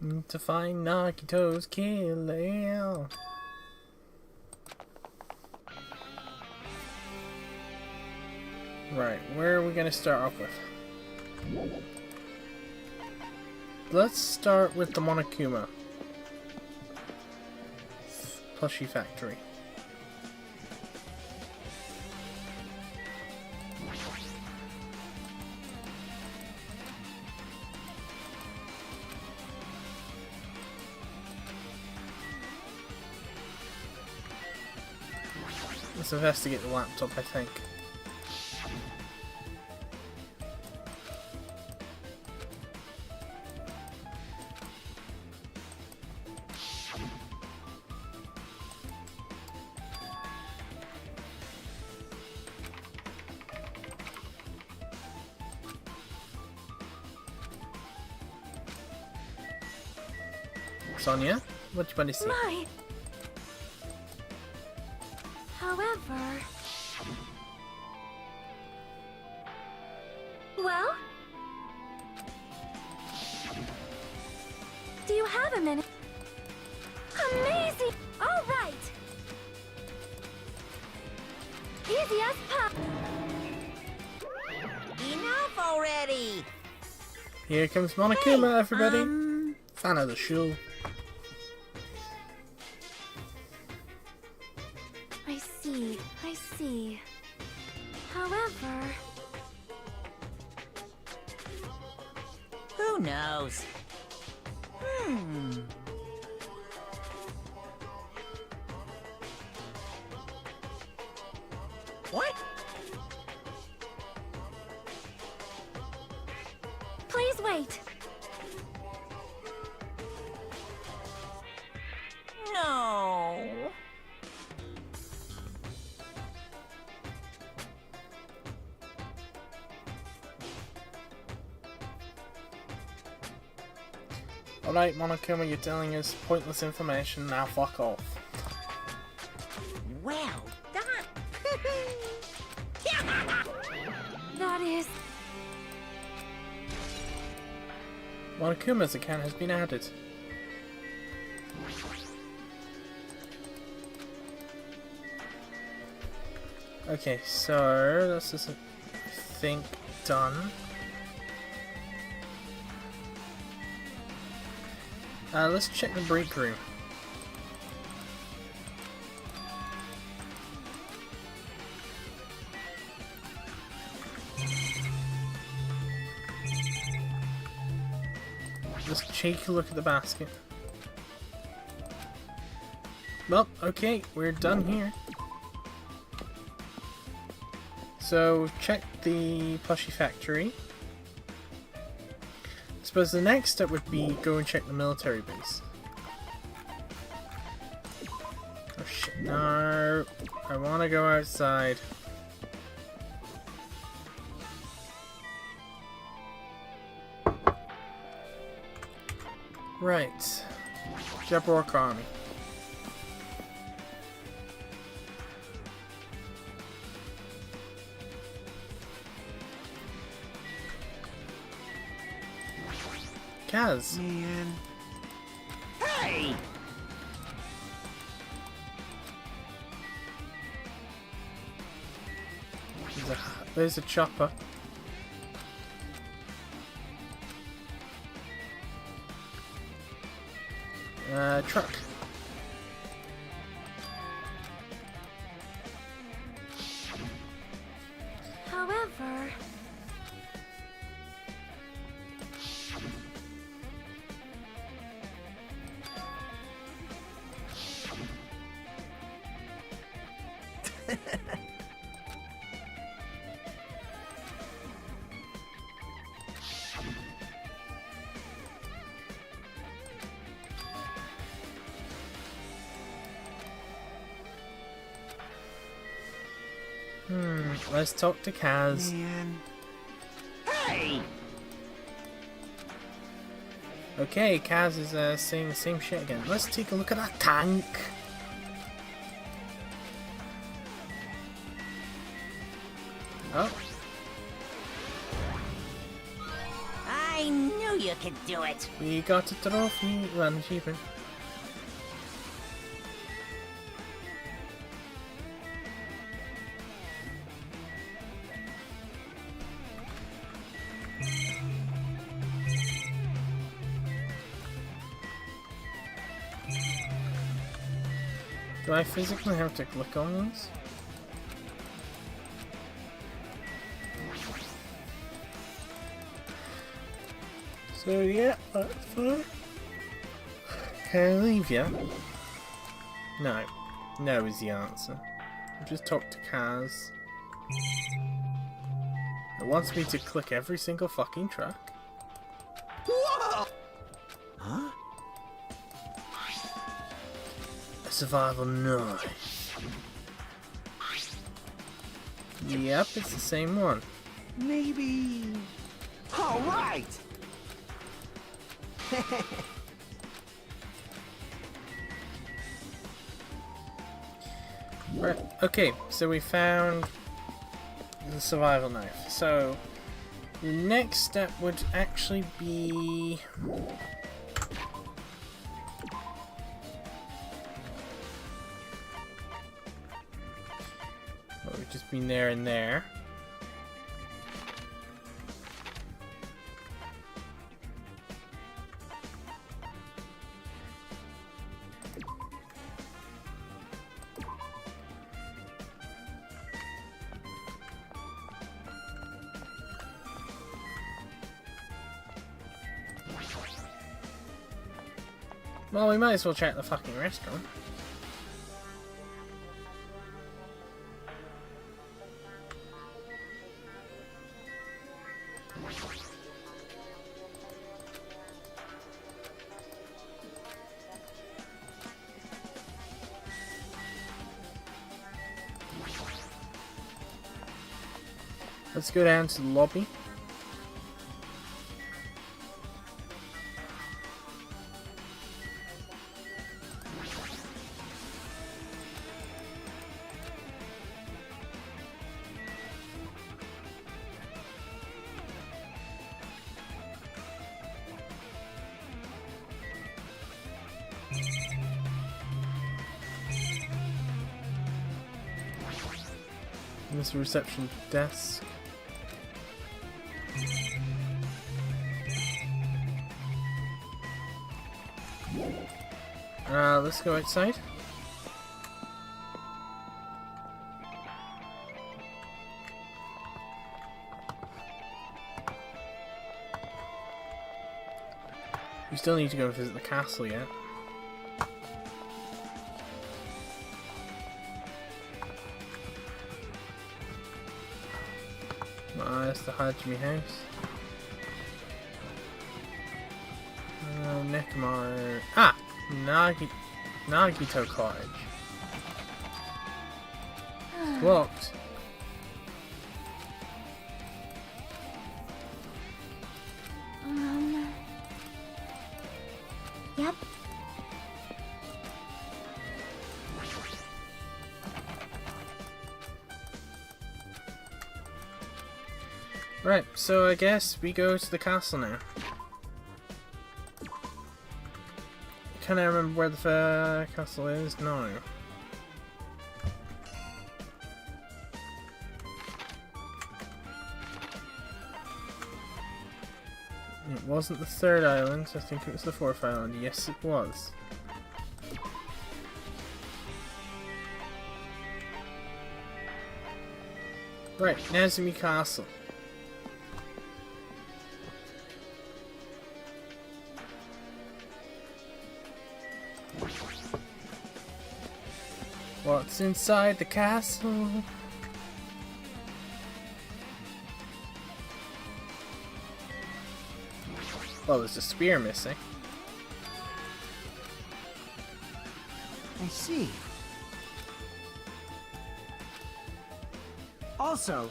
Need to find Nagito's killer. Right, where are we gonna start off with? Let's start with the Monokuma plushie factory. Let's investigate the laptop, I think. Sonia, what you want to see? My. However. Well? Do you have a minute? Amazing! Alright! Easy as pop! Enough already! Here comes Monokuma, everybody! Fan of the show. I see, I see. However... Who knows? What? Please wait! No. Alright, Monokuma, you're telling us pointless information, now fuck off. Well done. That is... Monokuma's account has been added. Okay, so that's just, I think, done. Let's check the break room. Let's take a look at the basket. Well, okay, we're done here. So, check the plushie factory. I suppose the next step would be go and check the military base. Oh shit, no. I want to go outside. Right. Jabberwock Army. Kaz. Man. Hey! There's a chopper. Truck. However... Let's talk to Kaz. Man. Hey! Okay, Kaz is saying the same shit again. Let's take a look at that tank. Oh, I knew you could do it. we got a trophy. Well, an achievement. Do I physically have to click on these? So yeah, that's fine. Can I leave you? No. No is the answer. I'll just talk to Kaz. It wants me to click every single fucking truck. Whoa! Huh? A survival knife. Yep, it's the same one. Maybe... All right! Right, okay, so we found the survival knife. So the next step would actually be... Well, we've just been there and there. Well, we might as well check the fucking restaurant. Let's go down to the lobby. There's a reception desk. Let's go outside. We still need to go visit the castle yet. That's the Hajime house. Nekomar. Ah! Nagito Cottage. It's locked. Yep. Right, so I guess we go to the castle now. Can I remember where the castle is? No. It wasn't the third island, I think it was the fourth island. Yes, it was. Right, Nazumi Castle. What's inside the castle? Well, there's a spear missing. I see. Also...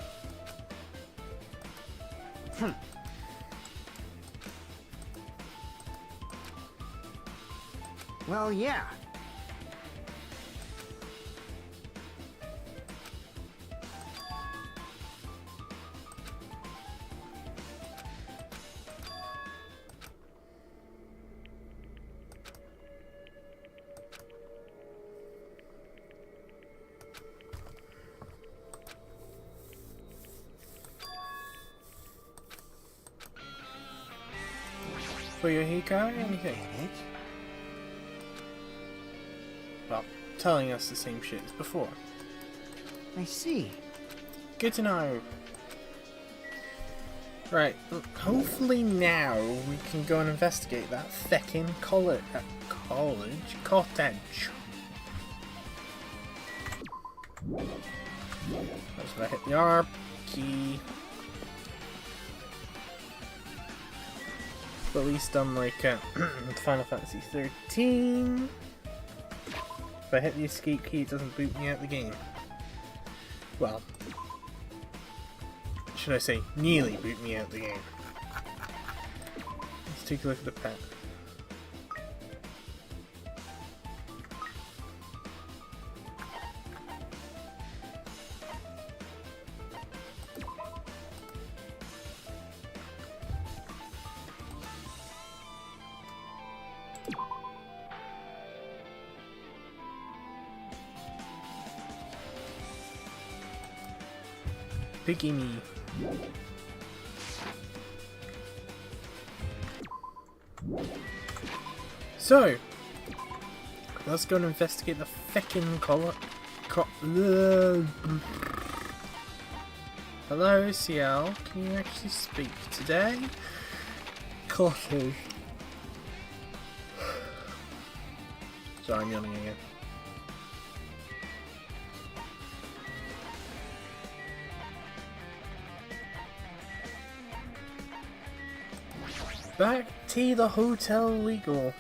Well, yeah. For your Hikaru, anything? Well, telling us the same shit as before. I see. Good to know. Right, hopefully now we can go and investigate that feckin' cottage. That's when I hit the R key. But at least unlike Final Fantasy 13, if I hit the escape key, it doesn't boot me out of the game. Well, should I say, nearly boot me out of the game. Let's take a look at the pet. Picky me. So, let's go and investigate the feckin' Hello, CL. Can you actually speak today? Cottage. Sorry, I'm yawning again. Back to the hotel legal.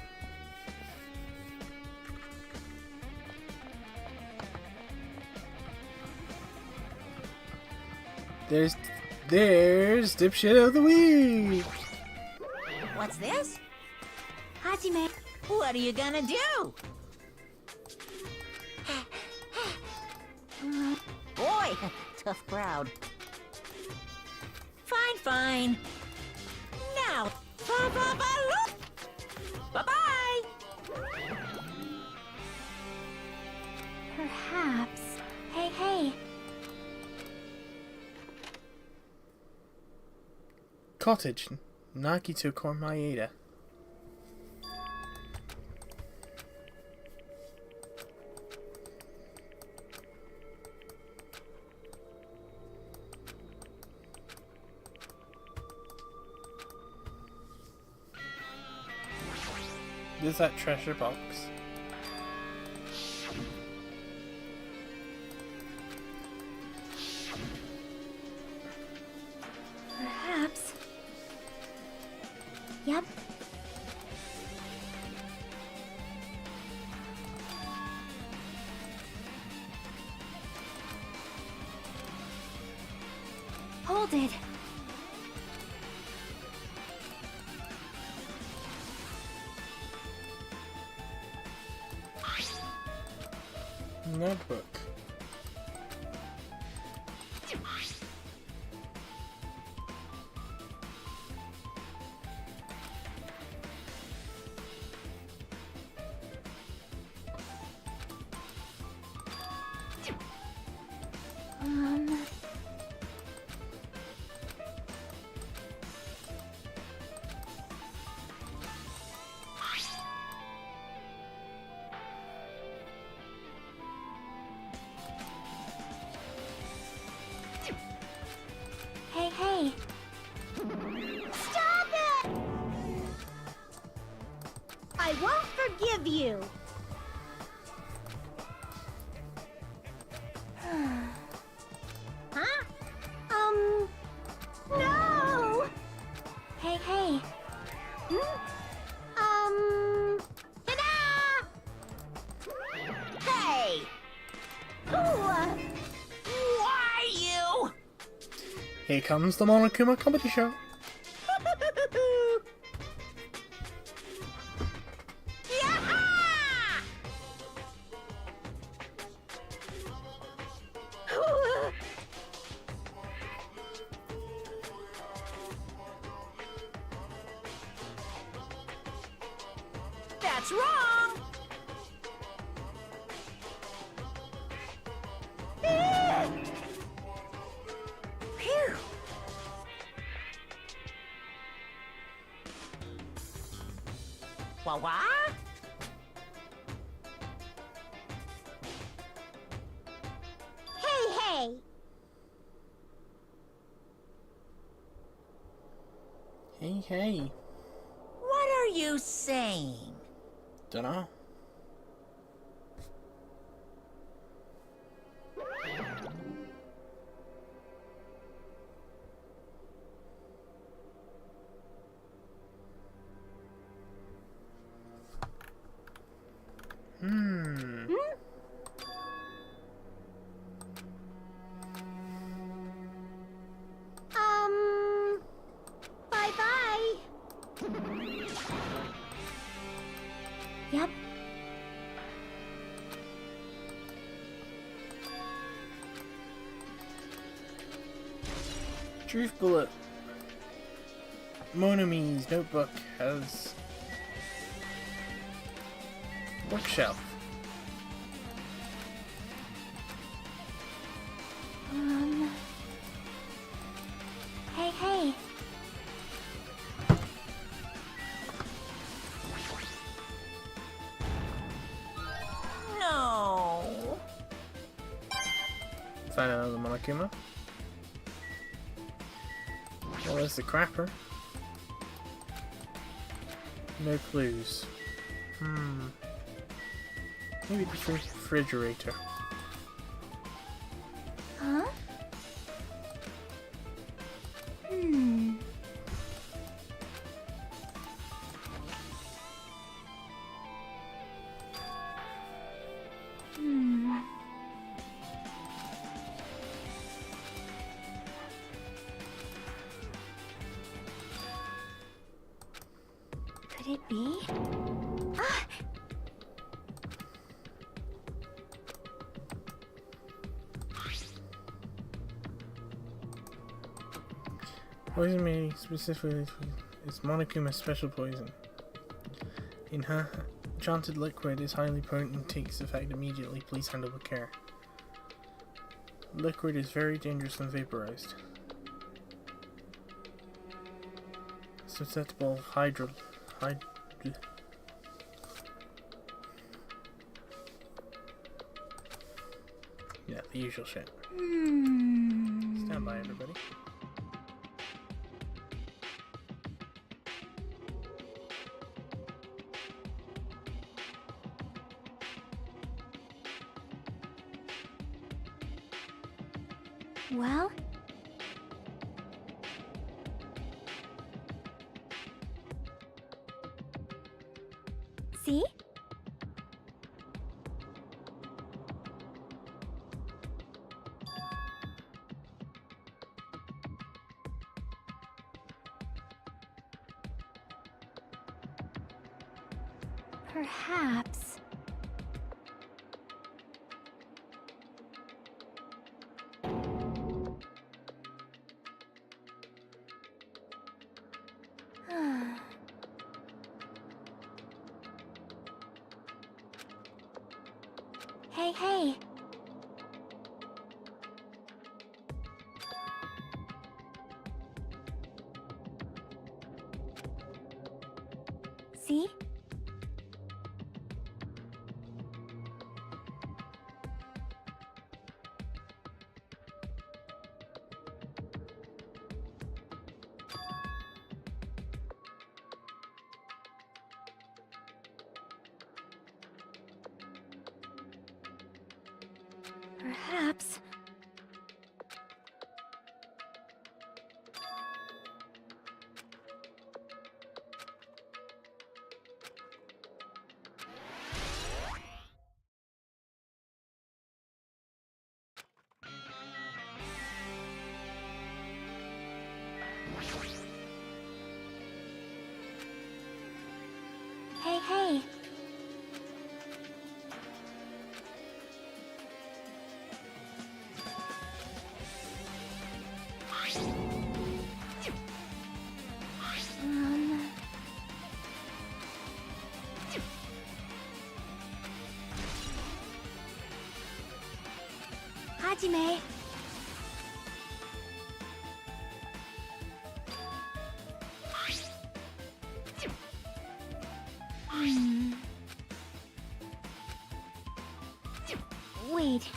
There's dipshit of the week. What's this? Hajime. What are you gonna do? Boy, tough crowd. Fine, fine. Now, bye-bye. Perhaps. Hey. Cottage, Nagito Kormaeda. There's that treasure box. Perhaps. Yep. Hold it. Notebook. Hey, hey. Stop it! I won't forgive you. Huh? No! Hey, hey. Ta-da! Hey! Why you? Here comes the Monokuma Comedy Show. That's wrong! Phew! What? Hey, hey! Hey, hey. What are you saying? Dunno. Bye-bye. Yep. Truth bullet. Monami's notebook has bookshelf. Hey, hey. No. Find another Monokuma. Well, there's the crapper. No clues. Maybe the refrigerator. Huh? Could it be? Ah! Poison may specifically is Monokuma's special poison. Enchanted liquid is highly potent and takes effect immediately. Please handle with care. Liquid is very dangerous when vaporized. Susceptible of yeah, the usual shit. Stand by, everybody. Well? See? Perhaps. Hey, hey. See? Perhaps... Hey, hey! Hajime! Wait.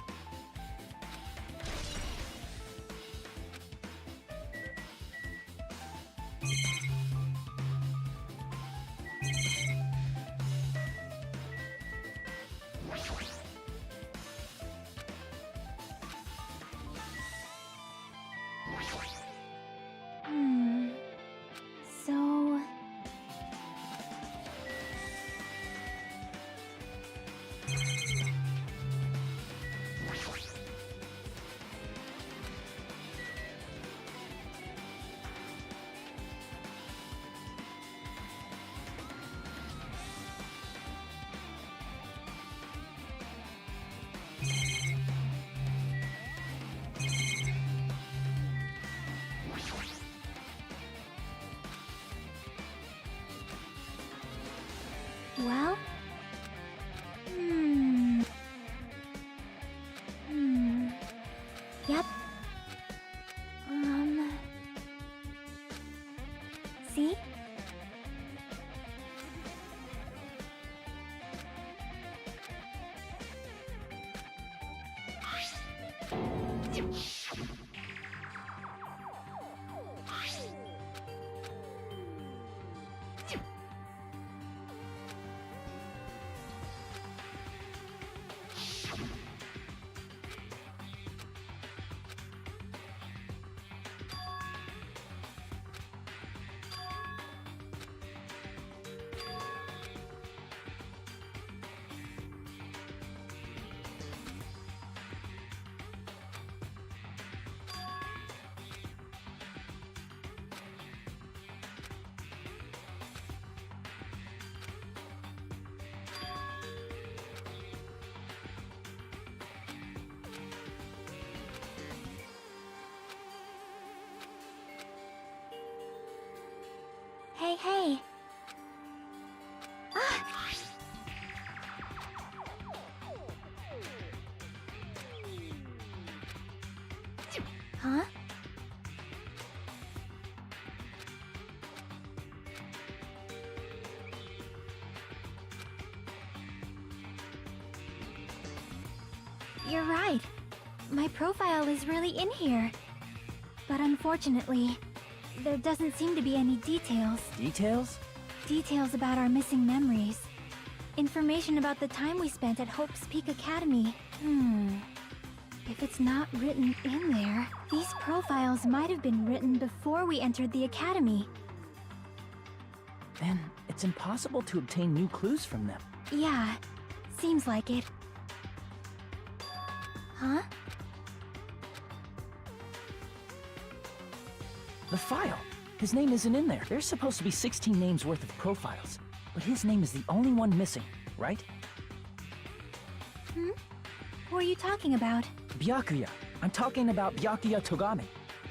So... Well? Yep. See? Hey, hey! Ah! Huh? You're right. My profile is really in here. But unfortunately, there doesn't seem to be any details. Details? Details about our missing memories. Information about the time we spent at Hope's Peak Academy. If it's not written in there, these profiles might have been written before we entered the academy. Then it's impossible to obtain new clues from them. Yeah, seems like it. Huh? The file! His name isn't in there. There's supposed to be 16 names worth of profiles, but his name is the only one missing, right? Who are you talking about? Byakuya. I'm talking about Byakuya Togame.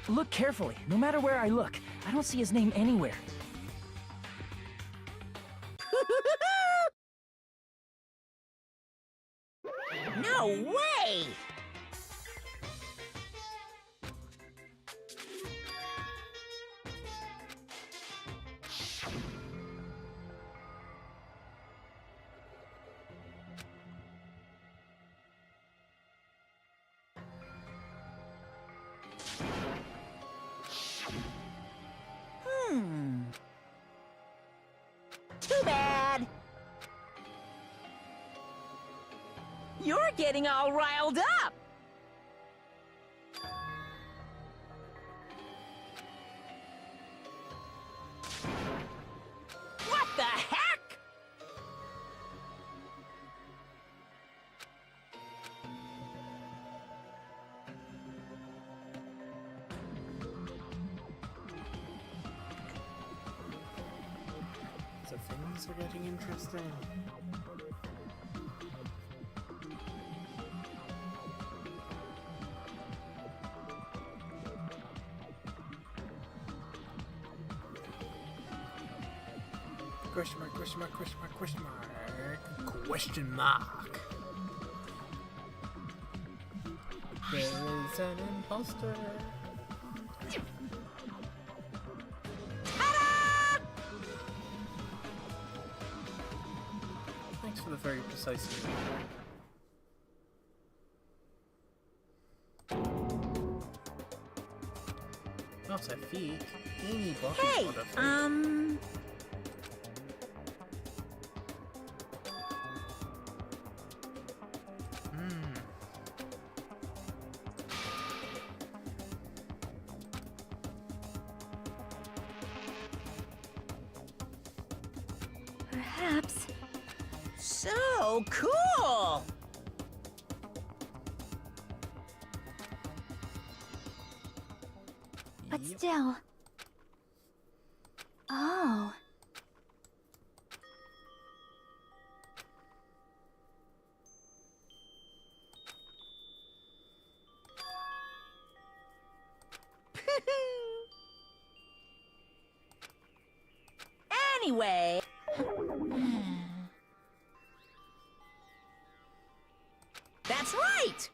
Look carefully. No matter where I look, I don't see his name anywhere. No way! You're getting all riled up! What the heck? So things are getting interesting. Question mark, question mark, question mark, question mark, question mark. There is an imposter. Thanks for the very precise email. Not a feat. Any bottom Hey, order feat. Perhaps. So cool! But Yep. still. Oh. Anyway... That's right!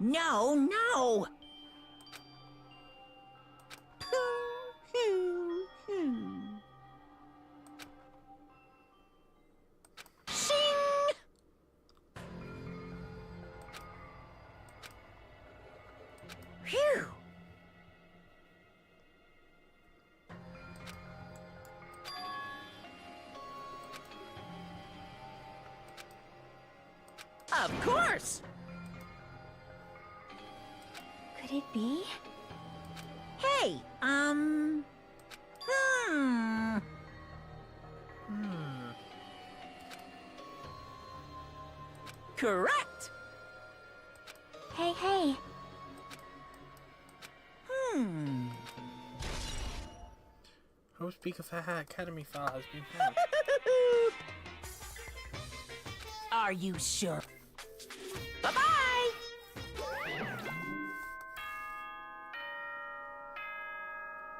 No, no! Shing! Phew! Of course! Could it be? Hey, Correct! Hey, hey. Host Peak of Haha Academy file has been found. Are you sure? Bye-bye!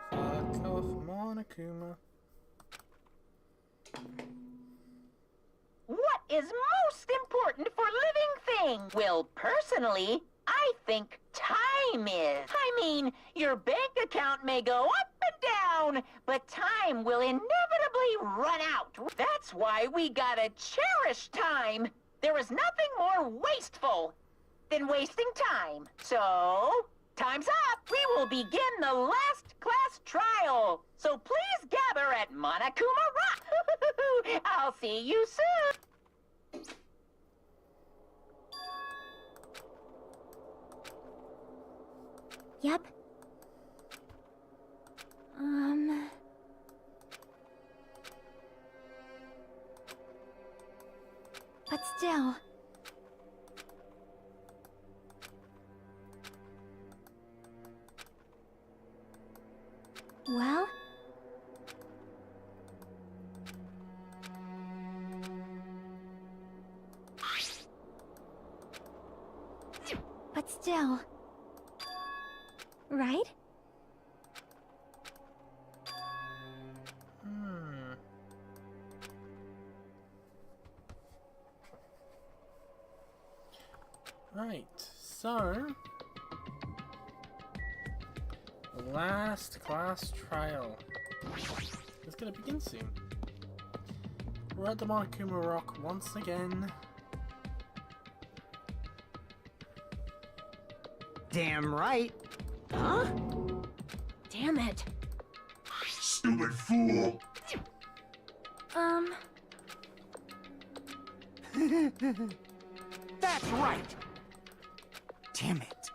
Fuck off, Monokuma. What is most important for living things? Well, personally, I think time is. I mean, your bank account may go up and down, but time will inevitably run out. That's why we gotta cherish time. There is nothing more wasteful than wasting time. So, time's up. We will begin the last class trial. So please gather at Monokuma Rock. I'll see you soon. Yep. But still. Well? But still. Right? Right, so the last class trial is going to begin soon. We're at the Monokuma Rock once again. Damn right. Huh? Damn it. Stupid fool! That's right. Damn it.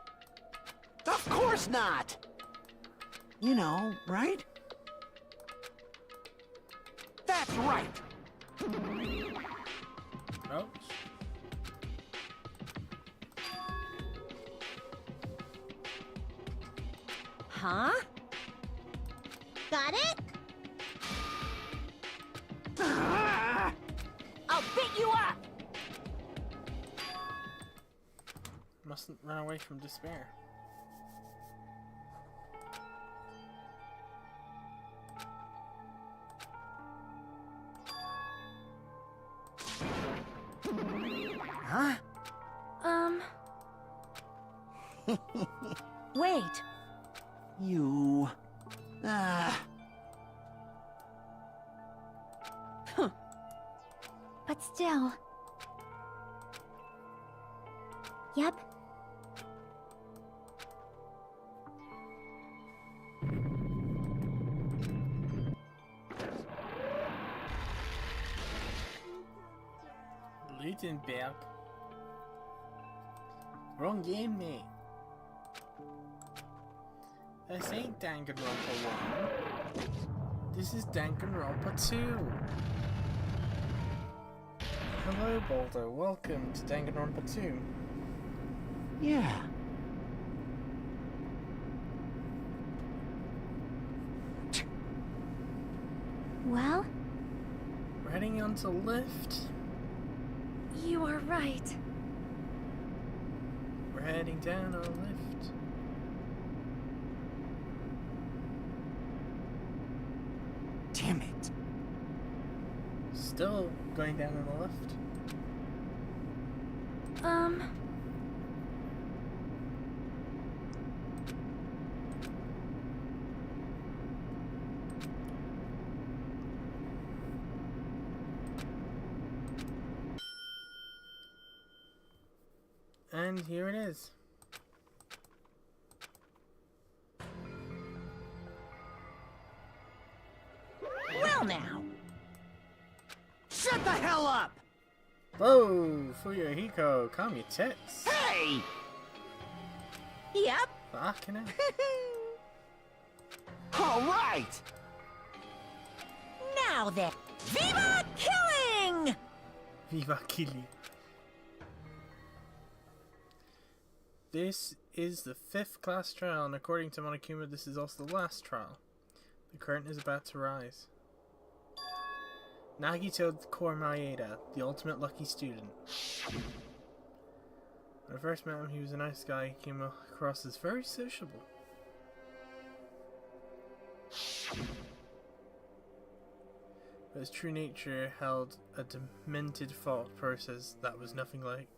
Of course not. You know, right? That's right. Ouch. Huh? Got it? I'll beat you up! Mustn't run away from despair. Huh? Wait. You... But still. Yep. Lutenberg. Wrong game, mate. This ain't Danganronpa 1. This is Danganronpa 2. Hello, Boulder. Welcome to Danganronpa 2. yeah. Well, We're heading onto lift. You are right. We're heading down a lift. Damn it. Still going down in the lift. And here it is. Well now. Shut the hell up! Whoa, Fuyuhiko, calm your tits. Hey! Yep. Fucking hell. All right! Now then. Viva killing! Viva Kili. This is the 5th class trial, and according to Monokuma, this is also the last trial. The curtain is about to rise. Nagito Core Maeda, the ultimate lucky student. When I first met him, he was a nice guy. He came across as very sociable. But his true nature held a demented thought process that was nothing like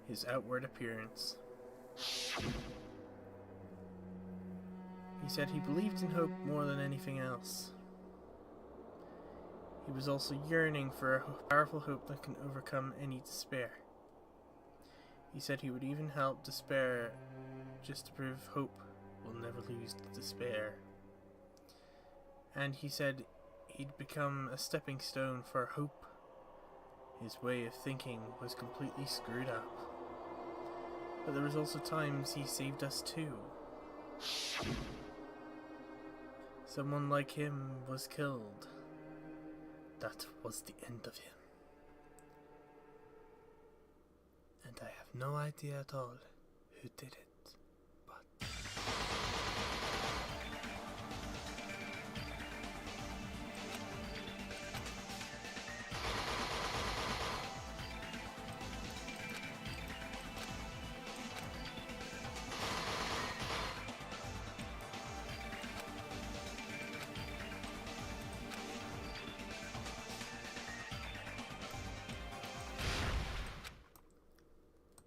his outward appearance. He said he believed in hope more than anything else. He was also yearning for a powerful hope that can overcome any despair. He said he would even help despair just to prove hope will never lose the despair. And he said he'd become a stepping stone for hope. His way of thinking was completely screwed up. But there was also times he saved us too. Someone like him was killed. That was the end of him. And I have no idea at all who did it, but...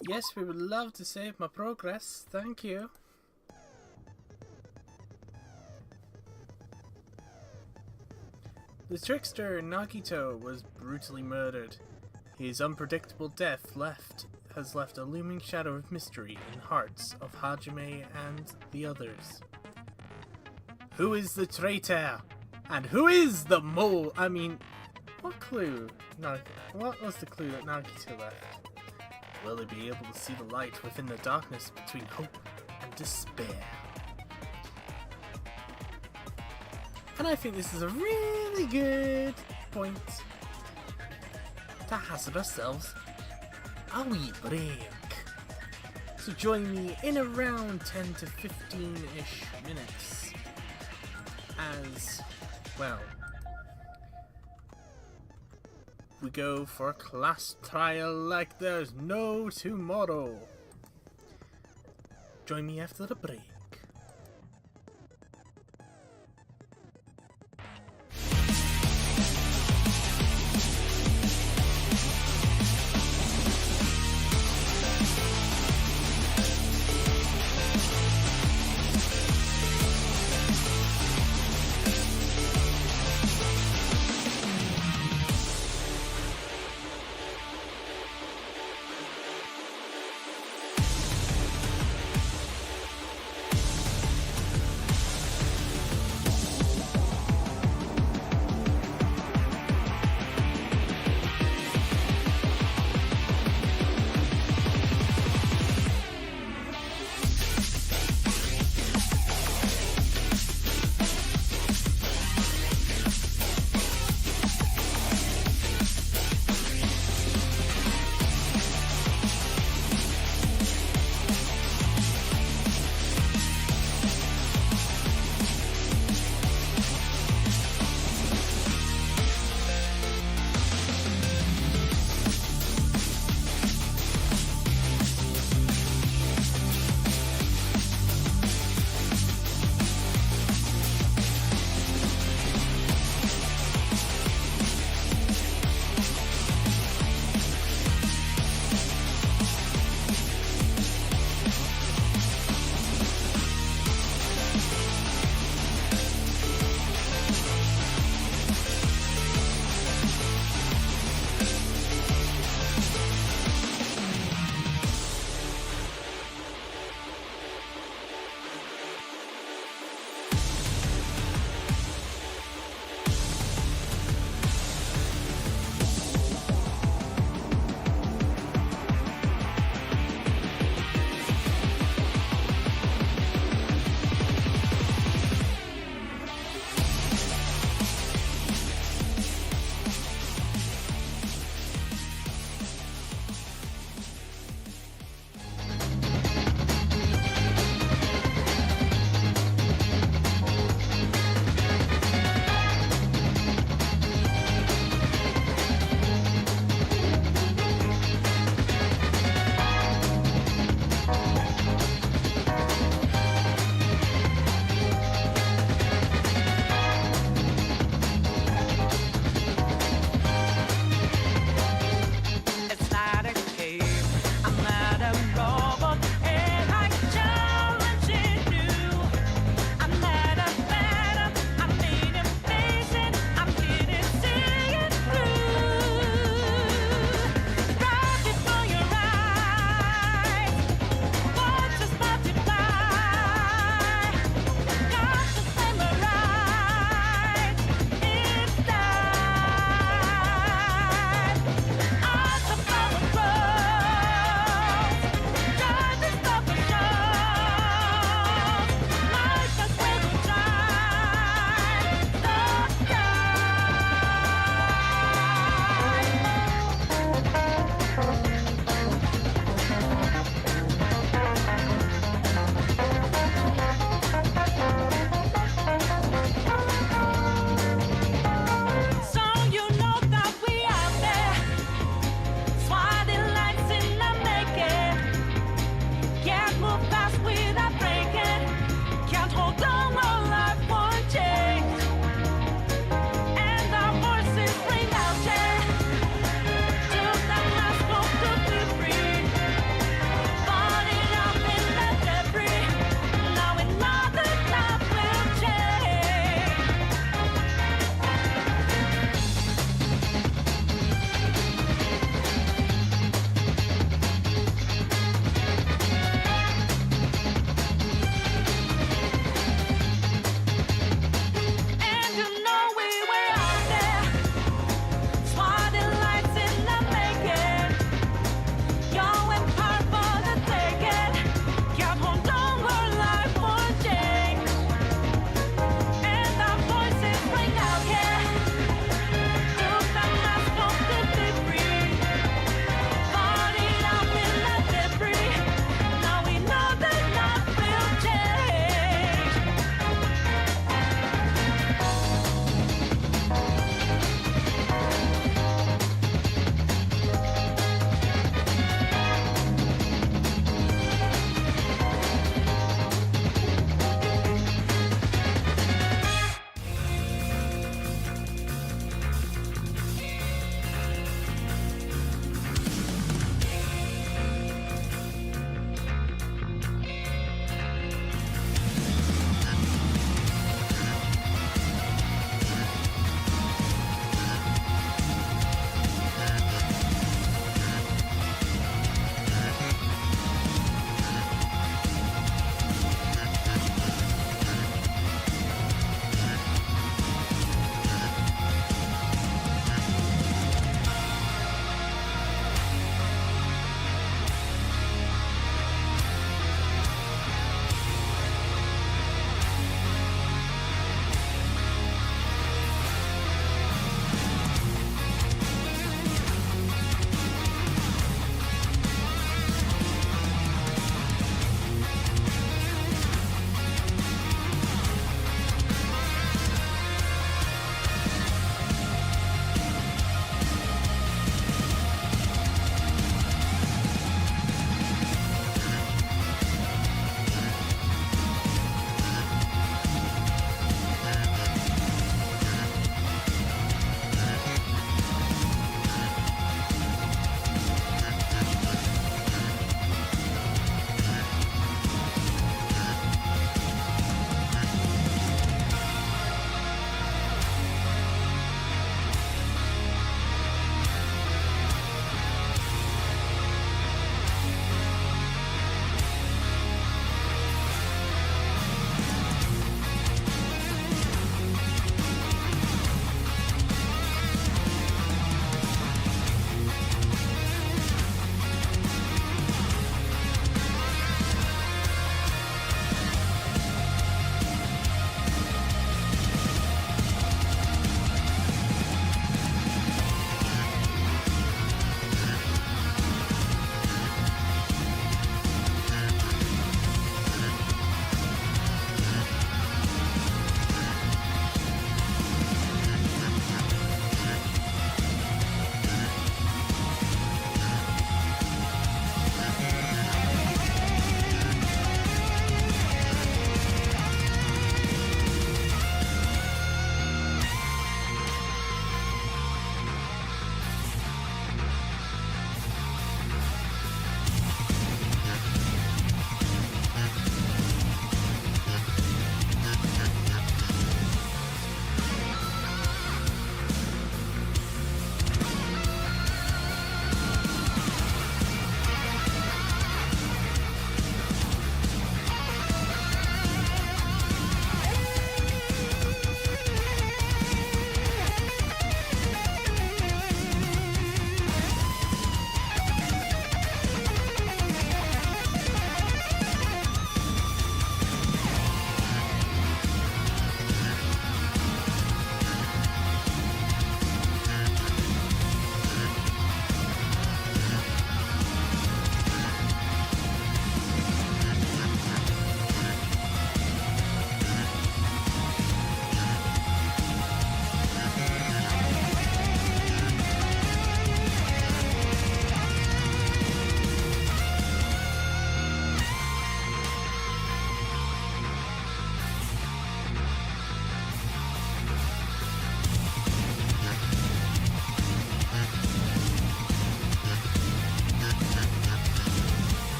Yes, we would love to save my progress. Thank you. The trickster Nagito was brutally murdered. His unpredictable death left has left a looming shadow of mystery in the hearts of Hajime and the others. Who is the traitor? And who is the mole? I mean, what clue? What was the clue that Nagito left? Will they be able to see the light within the darkness between hope and despair? And I think this is a really good point to hazard ourselves a wee break. So join me in around 10 to 15-ish minutes as, well, we go for a class trial like there's no tomorrow. Join me after the break.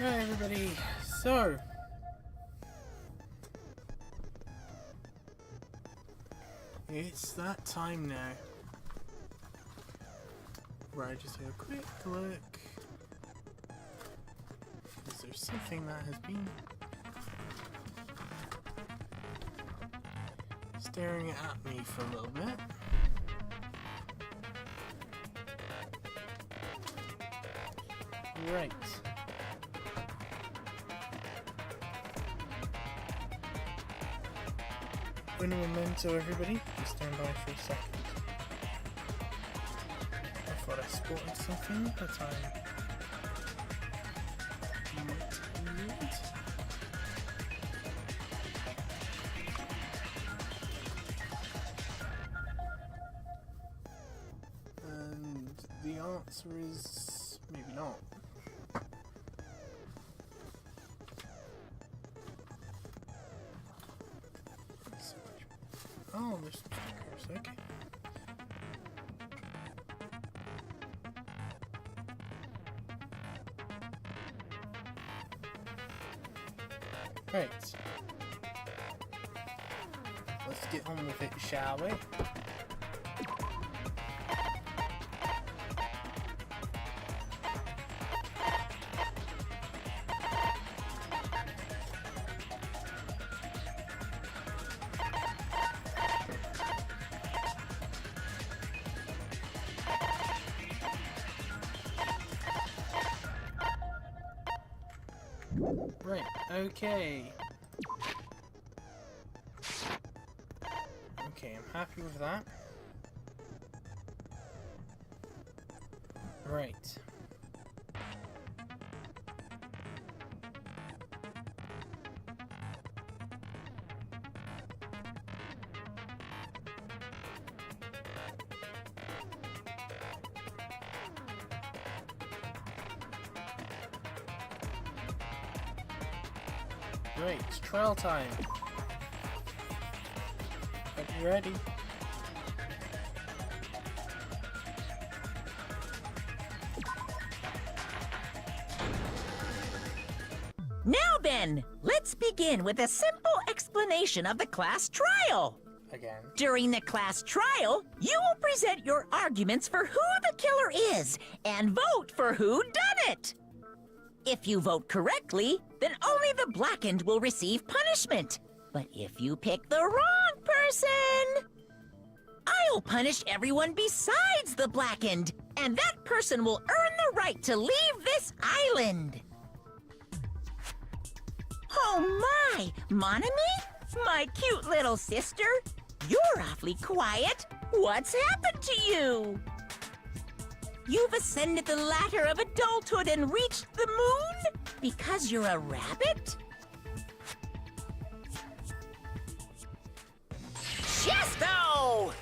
Right, everybody. So, it's that time now. Where I just have a quick look. Is there something that has been staring at me for a little bit? Right. Un momento, everybody. Just stand by for a second. I thought I spotted something, but I might need. And the answer is maybe not. Oh, there's some stickers, okay. Right. Let's get on with it, shall we? Right, okay. Okay, I'm happy with that. Right. Right, it's trial time. Hope you're ready. Now then, let's begin with a simple explanation of the class trial. Again. During the class trial, you will present your arguments for who the killer is and vote for who done it. If you vote correctly, then only the blackened will receive punishment. But if you pick the wrong person, I'll punish everyone besides the blackened, and that person will earn the right to leave this island. Oh my, Monami? My cute little sister? You're awfully quiet. What's happened to you? You've ascended the ladder of adulthood and reached the moon? Because you're a rabbit? Chesto!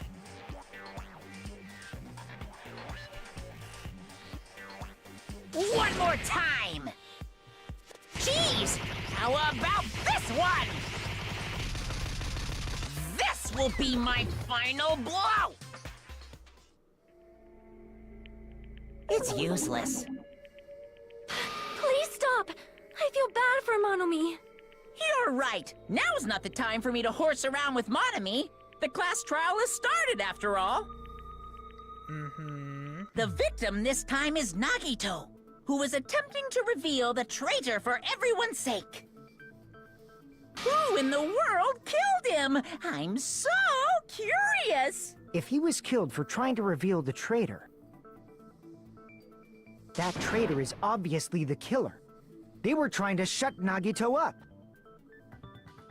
One more time! Jeez! How about this one? This will be my final blow! It's useless. Please stop! I feel bad for Monomi. You're right. Now's not the time for me to horse around with Monami. The class trial has started, after all. Mm-hmm. The victim this time is Nagito, who is attempting to reveal the traitor for everyone's sake. Who in the world killed him? I'm so curious. If he was killed for trying to reveal the traitor, that traitor is obviously the killer. They were trying to shut Nagito up.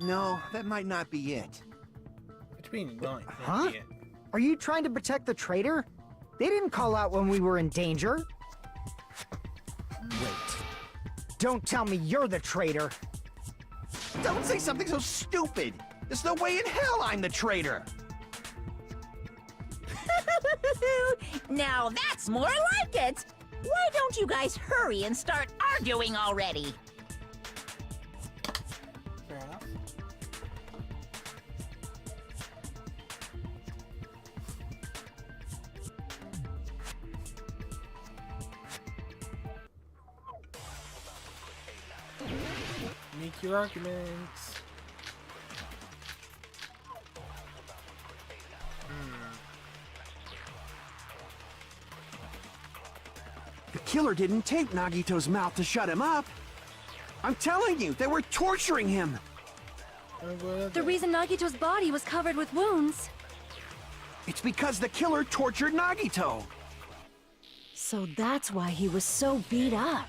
No, that might not be it. Between lines. Huh? Are you trying to protect the traitor? They didn't call out when we were in danger. Wait. Don't tell me you're the traitor. Don't say something so stupid! There's no way in hell I'm the traitor! Now that's more like it. Why don't you guys hurry and start arguing already? Fair enough. Make your arguments. The killer didn't tape Nagito's mouth to shut him up. I'm telling you, they were torturing him. The reason Nagito's body was covered with wounds. It's because the killer tortured Nagito. So that's why he was so beat up.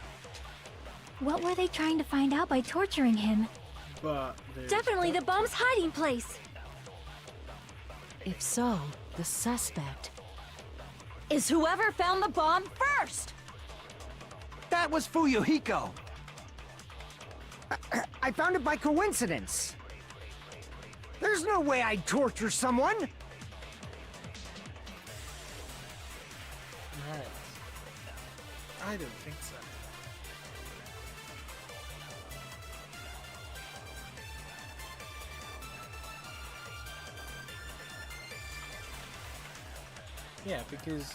What were they trying to find out by torturing him? But Definitely the bomb's hiding place. If so, the suspect is whoever found the bomb first! That was Fuyuhiko. I found it by coincidence. There's no way I'd torture someone. Right. I don't think so. Yeah, because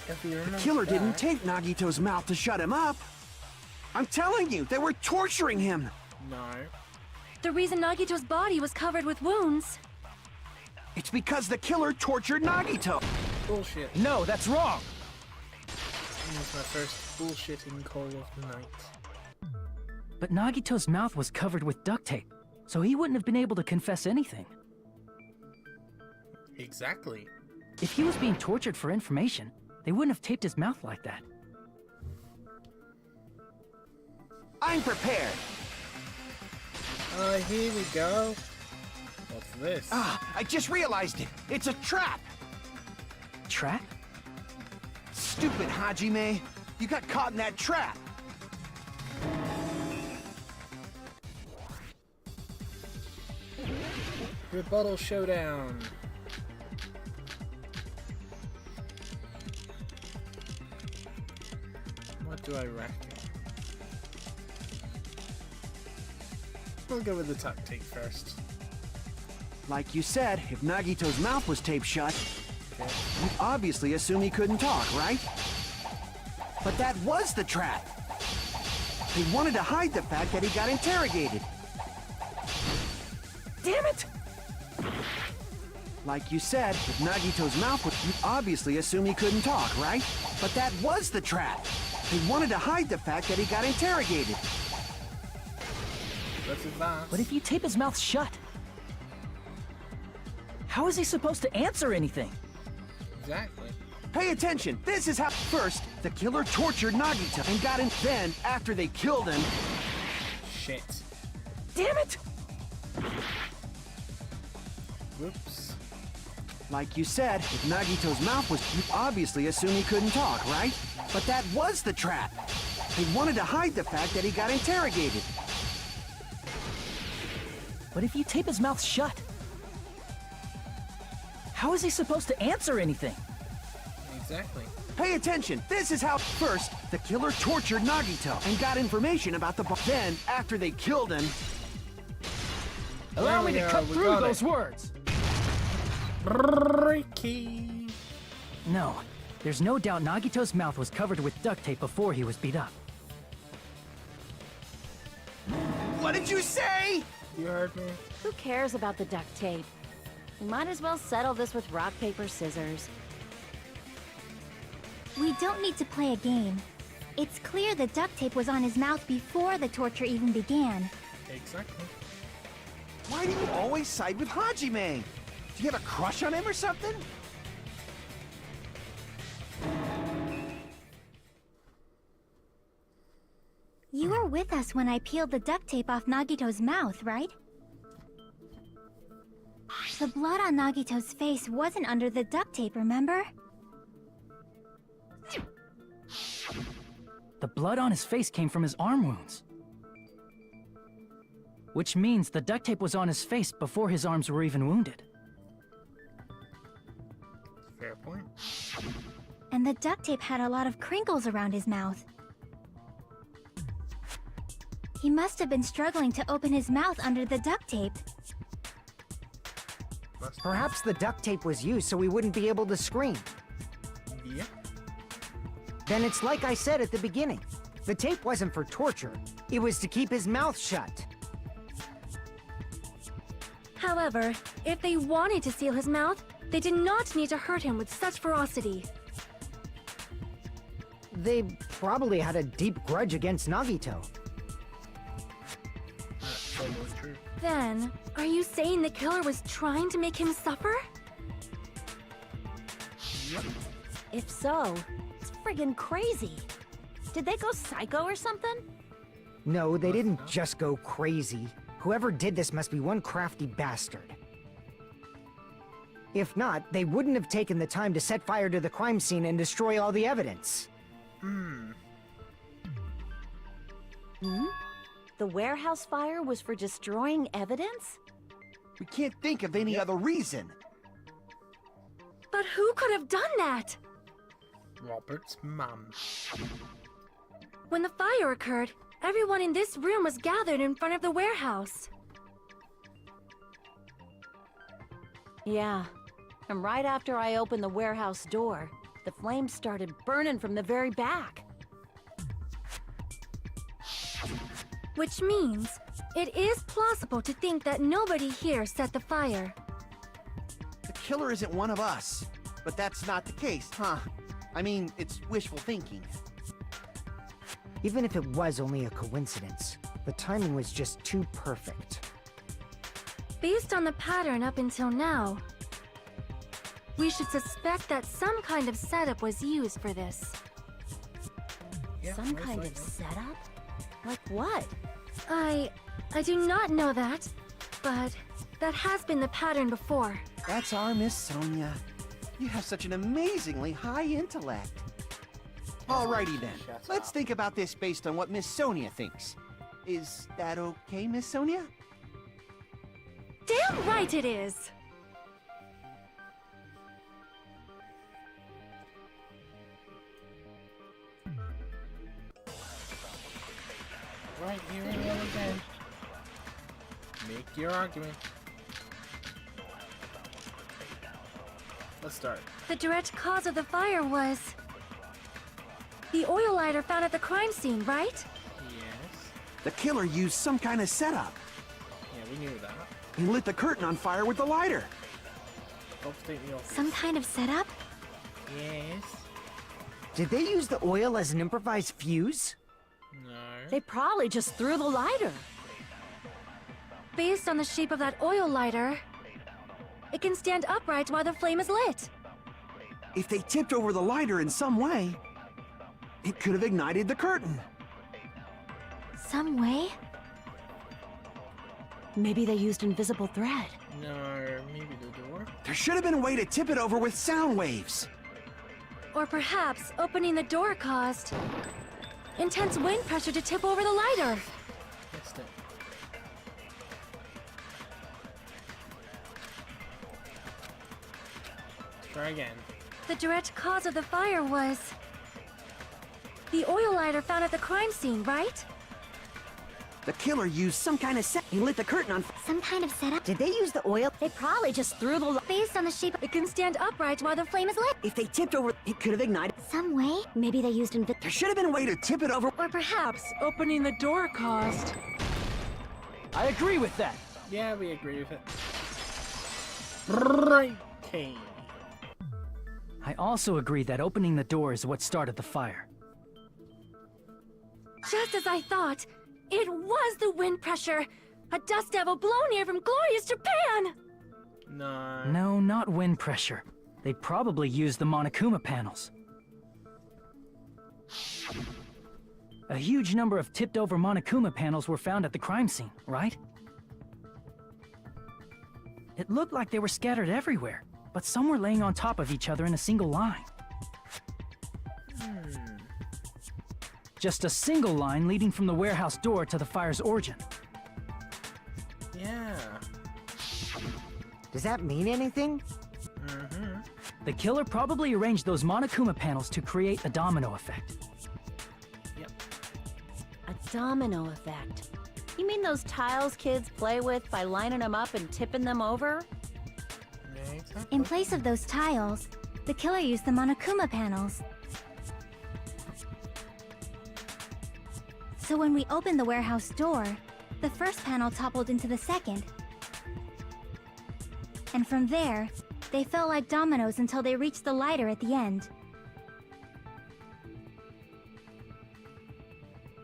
if you remember The killer didn't back- tape Nagito's mouth to shut him up. I'm telling you, they were torturing him. No. The reason Nagito's body was covered with wounds. It's because the killer tortured Nagito. Bullshit. No, that's wrong. That was my first bullshitting call of the night. But Nagito's mouth was covered with duct tape, so he wouldn't have been able to confess anything. Exactly. If he was being tortured for information, they wouldn't have taped his mouth like that. I'm prepared. Here we go. What's this? I just realized it. It's a trap. Trap? Stupid Hajime. You got caught in that trap. Rebuttal showdown. What do I reckon? We'll go with the tuck tape first. Like you said, if Nagito's mouth was taped shut, Okay. you obviously assume he couldn't talk, right? But that was the trap. They wanted to hide the fact that he got interrogated. Damn it! Like you said, if Nagito's mouth was... You obviously assume he couldn't talk, right? But that was the trap. They wanted to hide the fact that he got interrogated. Let's advance. But if you tape his mouth shut, how is he supposed to answer anything? Exactly. Pay attention. This is how... First, the killer tortured Nagito and got him. Then, after they killed him... Shit. Damn it! Whoops. Like you said, if Nagito's mouth was... You obviously assume he couldn't talk, right? But that was the trap. They wanted to hide the fact that he got interrogated. But if you tape his mouth shut, how is he supposed to answer anything? Exactly. Pay attention. This is how... First, the killer tortured Nagito and got information about the... Then, after they killed him... Allow me to cut we through got those it. words! Ricky. No, there's no doubt Nagito's mouth was covered with duct tape before he was beat up. What did you say? You heard me. Who cares about the duct tape? We might as well settle this with rock, paper, scissors. We don't need to play a game. It's clear the duct tape was on his mouth before the torture even began. Exactly. Why do you always side with Hajime? Do you have a crush on him or something? You were with us when I peeled the duct tape off Nagito's mouth, right? The blood on Nagito's face wasn't under the duct tape, remember? The blood on his face came from his arm wounds. Which means the duct tape was on his face before his arms were even wounded. Fair point. And the duct tape had a lot of crinkles around his mouth. He must have been struggling to open his mouth under the duct tape. Perhaps the duct tape was used so we wouldn't be able to scream. Yeah. Then it's like I said at the beginning. The tape wasn't for torture. It was to keep his mouth shut. However, if they wanted to seal his mouth, they did not need to hurt him with such ferocity. They probably had a deep grudge against Nagito. That's totally true. Then, are you saying the killer was trying to make him suffer? If so, it's friggin' crazy. Did they go psycho or something? No, they didn't just go crazy. Whoever did this must be one crafty bastard. If not, they wouldn't have taken the time to set fire to the crime scene and destroy all the evidence. Hmm? The warehouse fire was for destroying evidence? We can't think of any other reason. But who could have done that? Robert's mum. When the fire occurred, everyone in this room was gathered in front of the warehouse. Yeah. And right after I opened the warehouse door, the flames started burning from the very back. Which means, it is plausible to think that nobody here set the fire. The killer isn't one of us. But that's not the case, huh? I mean, it's wishful thinking. Even if it was only a coincidence, the timing was just too perfect. Based on the pattern up until now, we should suspect that some kind of setup was used for this. Yeah, Some most kind of likely. setup? Like what? I do not know that, but that has been the pattern before. That's our Miss Sonia. You have such an amazingly high intellect. Alrighty then, Shut let's up. think about this based on what Miss Sonia thinks. Is that okay, Miss Sonia? Damn right it is! Right, here we go again. Make your argument. Let's start. The direct cause of the fire was the oil lighter found at the crime scene, right? Yes. The killer used some kind of setup. Yeah, we knew that. He lit the curtain on fire with the lighter. Folks take me off. Some kind of setup? Yes. Did they use the oil as an improvised fuse? No. They probably just threw the lighter. Based on the shape of that oil lighter, it can stand upright while the flame is lit. If they tipped over the lighter in some way, it could have ignited the curtain. Some way? Maybe they used invisible thread. No, maybe the door. There should have been a way to tip it over with sound waves. Or perhaps opening the door caused intense wind pressure to tip over the lighter. Missed it. Try again. The direct cause of the fire was the oil lighter found at the crime scene, right? The killer used some kind of set. He lit the curtain on. Some kind of setup? Did they use the oil? They probably just threw the Based on the shape, It can stand upright while the flame is lit. If they tipped over, it could have ignited. some way? Maybe they used There should have been a way to tip it over. Or perhaps opening the door caused. I agree with that. Yeah, we agree with it. Right. Okay. I also agree that opening the door is what started the fire. Just as I thought, it was the wind pressure. A dust devil blown here from glorious Japan! No. No, not wind pressure. They probably used the Monokuma panels. A huge number of tipped-over Monokuma panels were found at the crime scene, right? It looked like they were scattered everywhere, but some were laying on top of each other in a single line. Just a single line leading from the warehouse door to the fire's origin. Yeah. Does that mean anything? The killer probably arranged those Monokuma panels to create a domino effect. Yep. A domino effect. You mean those tiles kids play with by lining them up and tipping them over? Yeah, exactly. In place of those tiles, the killer used the Monokuma panels. So when we opened the warehouse door, the first panel toppled into the second. And from there, they felt like dominoes until they reached the lighter at the end.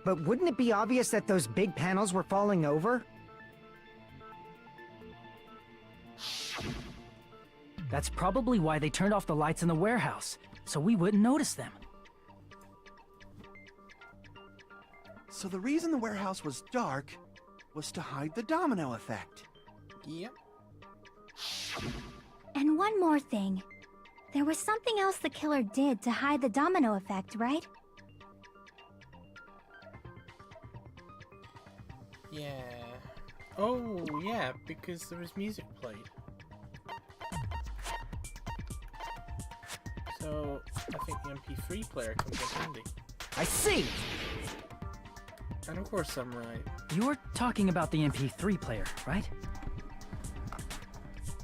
But wouldn't it be obvious that those big panels were falling over? That's probably why they turned off the lights in the warehouse, so we wouldn't notice them. So the reason the warehouse was dark was to hide the domino effect. Yep. And one more thing. There was something else the killer did to hide the domino effect, right? Yeah. Oh, yeah, because there was music played. So, I think the MP3 player comes in handy. I see! And of course I'm right. You're talking about the MP3 player, right?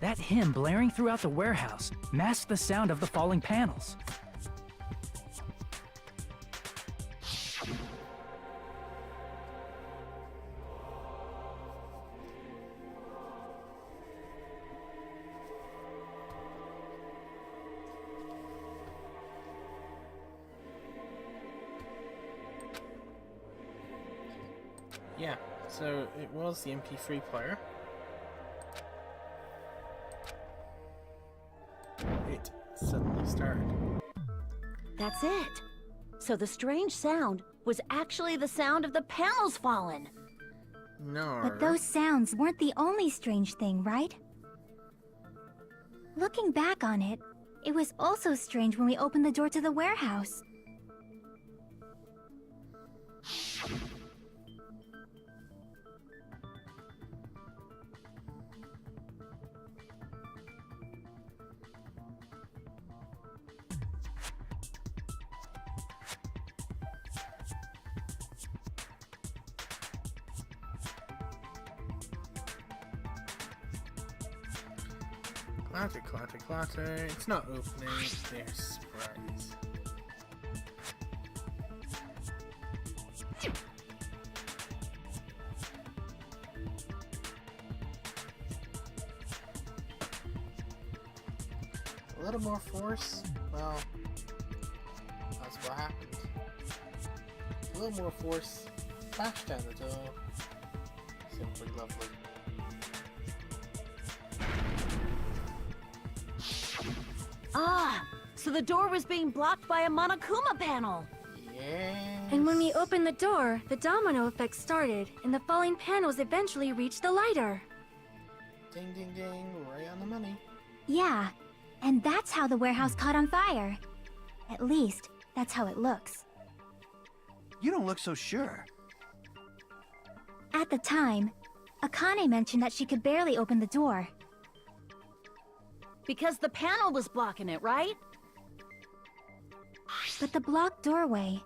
That hymn blaring throughout the warehouse masked the sound of the falling panels. Yeah, so it was the MP3 player. It suddenly started. That's it. So the strange sound was actually the sound of the panels falling. No. But those sounds weren't the only strange thing, right? Looking back on it, it was also strange when we opened the door to the warehouse. Clatter, clatter, clatter. It's not opening, there's surprise. A little more force, well, that's what happened. A little more force, bash down the door. Simply lovely. Ah, so the door was being blocked by a Monokuma panel. Yes. And when we opened the door, the domino effect started, and the falling panels eventually reached the lighter. Ding, ding, ding, right on the money. Yeah, and that's how the warehouse caught on fire. At least, that's how it looks. You don't look so sure. At the time, Akane mentioned that she could barely open the door. Because the panel was blocking it, right? But the blocked doorway,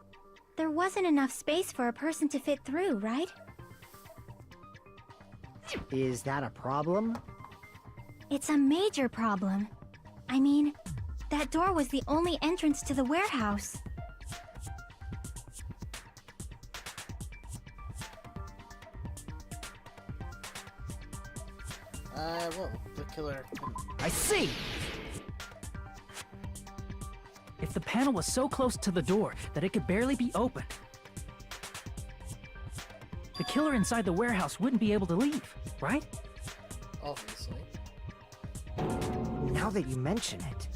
there wasn't enough space for a person to fit through, right? Is that a problem? It's a major problem. I mean, that door was the only entrance to the warehouse. Well, the killer couldn't. I see! If the panel was so close to the door that it could barely be opened, the killer inside the warehouse wouldn't be able to leave, right? Obviously. Now that you mention it.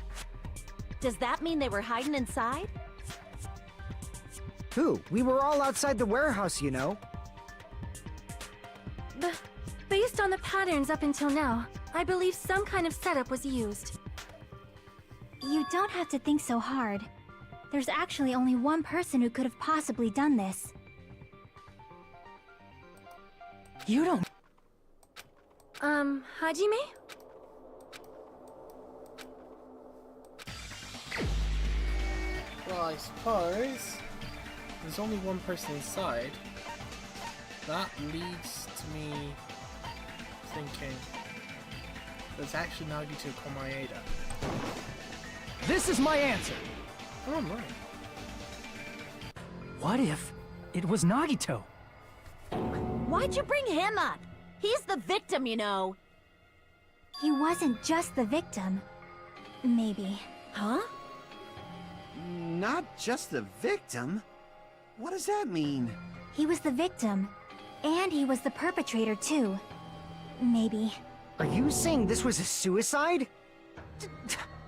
Does that mean they were hiding inside? Who? We were all outside the warehouse, you know. Based on the patterns up until now, I believe some kind of setup was used. You don't have to think so hard. There's actually only one person who could have possibly done this. You don't... Hajime? Well, I suppose there's only one person inside. That leads to me thinking there's actually Nagito Komaeda. This is my answer! Oh, I'm right. What if it was Nagito? Why'd you bring him up? He's the victim, you know. He wasn't just the victim. Maybe. Huh? Not just the victim? What does that mean? He was the victim. And he was the perpetrator, too. Maybe. Are you saying this was a suicide?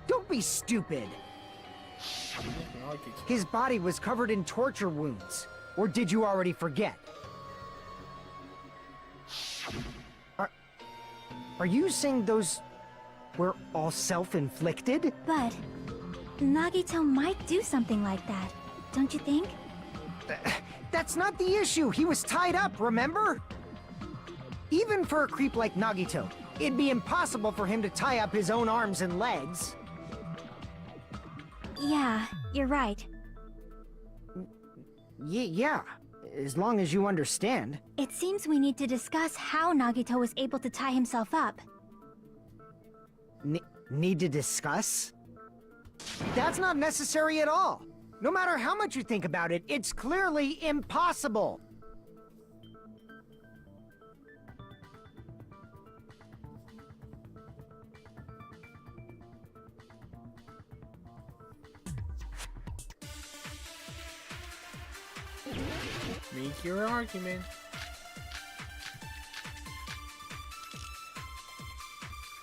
Don't be stupid. His body was covered in torture wounds. Or did you already forget? Are you saying those were all self-inflicted? But Nagito might do something like that, don't you think? That's not the issue. He was tied up, remember? Even for a creep like Nagito, it'd be impossible for him to tie up his own arms and legs. Yeah, you're right. Yeah, as long as you understand. It seems we need to discuss how Nagito was able to tie himself up. Need to discuss? That's not necessary at all. No matter how much you think about it, it's clearly impossible. Make your argument.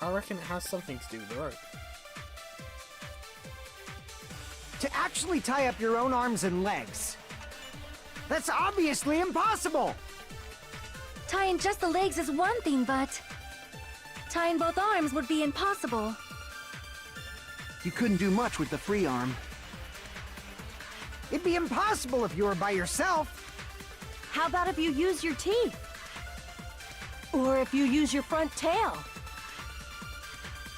I reckon it has something to do with the rope. To actually tie up your own arms and legs. That's obviously impossible! Tying just the legs is one thing, but tying both arms would be impossible. You couldn't do much with the free arm. It'd be impossible if you were by yourself. How about if you use your teeth? Or if you use your front tail?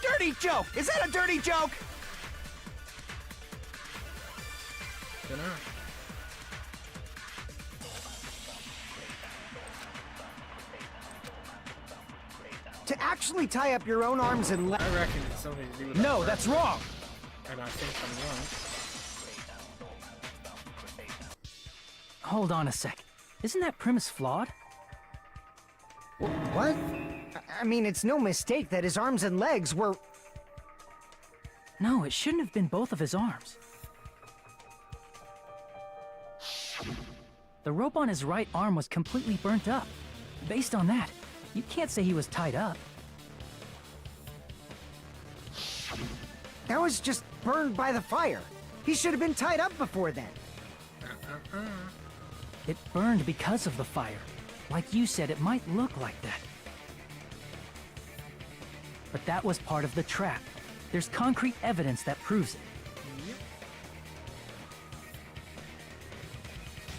Dirty joke! Is that a dirty joke? Dunno. To actually tie up your own arms and legs. I reckon it's something to do with No, that's wrong! And I think I'm wrong. Hold on a sec. Isn't that premise flawed? What? I mean, it's no mistake that his arms and legs were... No, it shouldn't have been both of his arms. The rope on his right arm was completely burnt up. Based on that, you can't say he was tied up. That was just burned by the fire. He should have been tied up before then. It burned because of the fire. Like you said, it might look like that. But that was part of the trap. There's concrete evidence that proves it. Yep.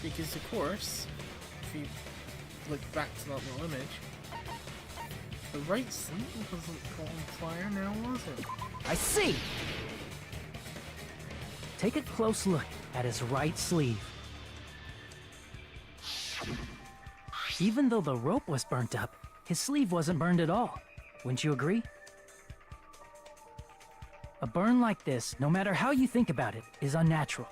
Because of course, if you look back to that little image, the right sleeve wasn't caught on fire now, was it? I see! Take a close look at his right sleeve. Even though the rope was burnt up, his sleeve wasn't burned at all. Wouldn't you agree? A burn like this, no matter how you think about it, is unnatural.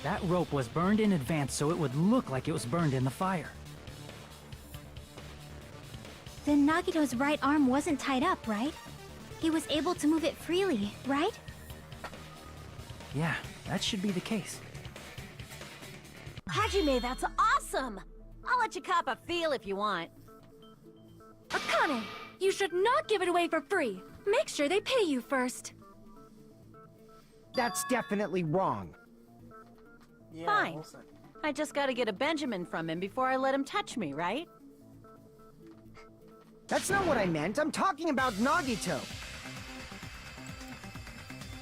That rope was burned in advance so it would look like it was burned in the fire. Then Nagito's right arm wasn't tied up, right? He was able to move it freely, right? Yeah, that should be the case. Hajime, that's awesome! I'll let you cop a feel if you want. Akane, you should not give it away for free. Make sure they pay you first. That's definitely wrong. Yeah, Fine. also. I just gotta get a Benjamin from him before I let him touch me, right? That's not what I meant. I'm talking about Nagito.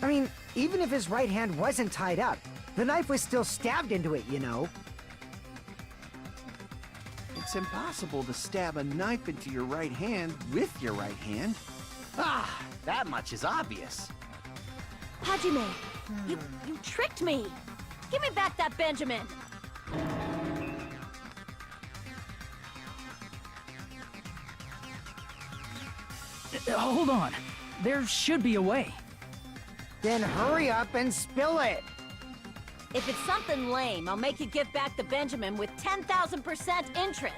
I mean, even if his right hand wasn't tied up, the knife was still stabbed into it, you know. It's impossible to stab a knife into your right hand with your right hand. Ah, that much is obvious. Hajime, you tricked me! Give me back that Benjamin! Hold on. There should be a way. Then hurry up and spill it. If it's something lame, I'll make you give back the Benjamin with 10,000% interest.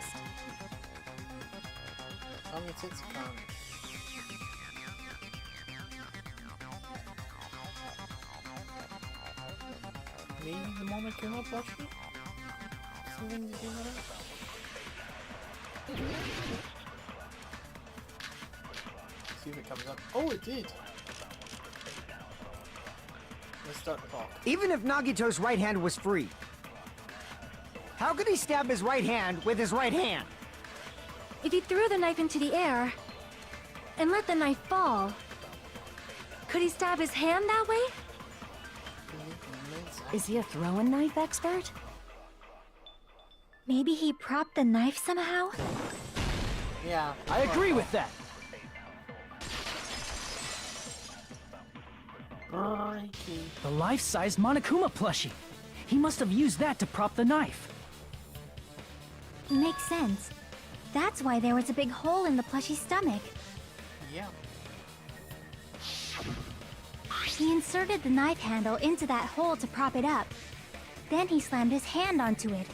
Tell me tits come. Maybe the Monokuma plushie? Something to do with it? See if it comes up. Oh, it did! Let's start the clock. Even if Nagito's right hand was free, how could he stab his right hand with his right hand? If he threw the knife into the air and let the knife fall, could he stab his hand that way? Is he a throwing knife expert? Maybe he propped the knife somehow? Yeah. I agree with that. The life-sized Monokuma plushie. He must have used that to prop the knife. Makes sense. That's why there was a big hole in the plushie's stomach. Yeah. He inserted the knife handle into that hole to prop it up. Then he slammed his hand onto it.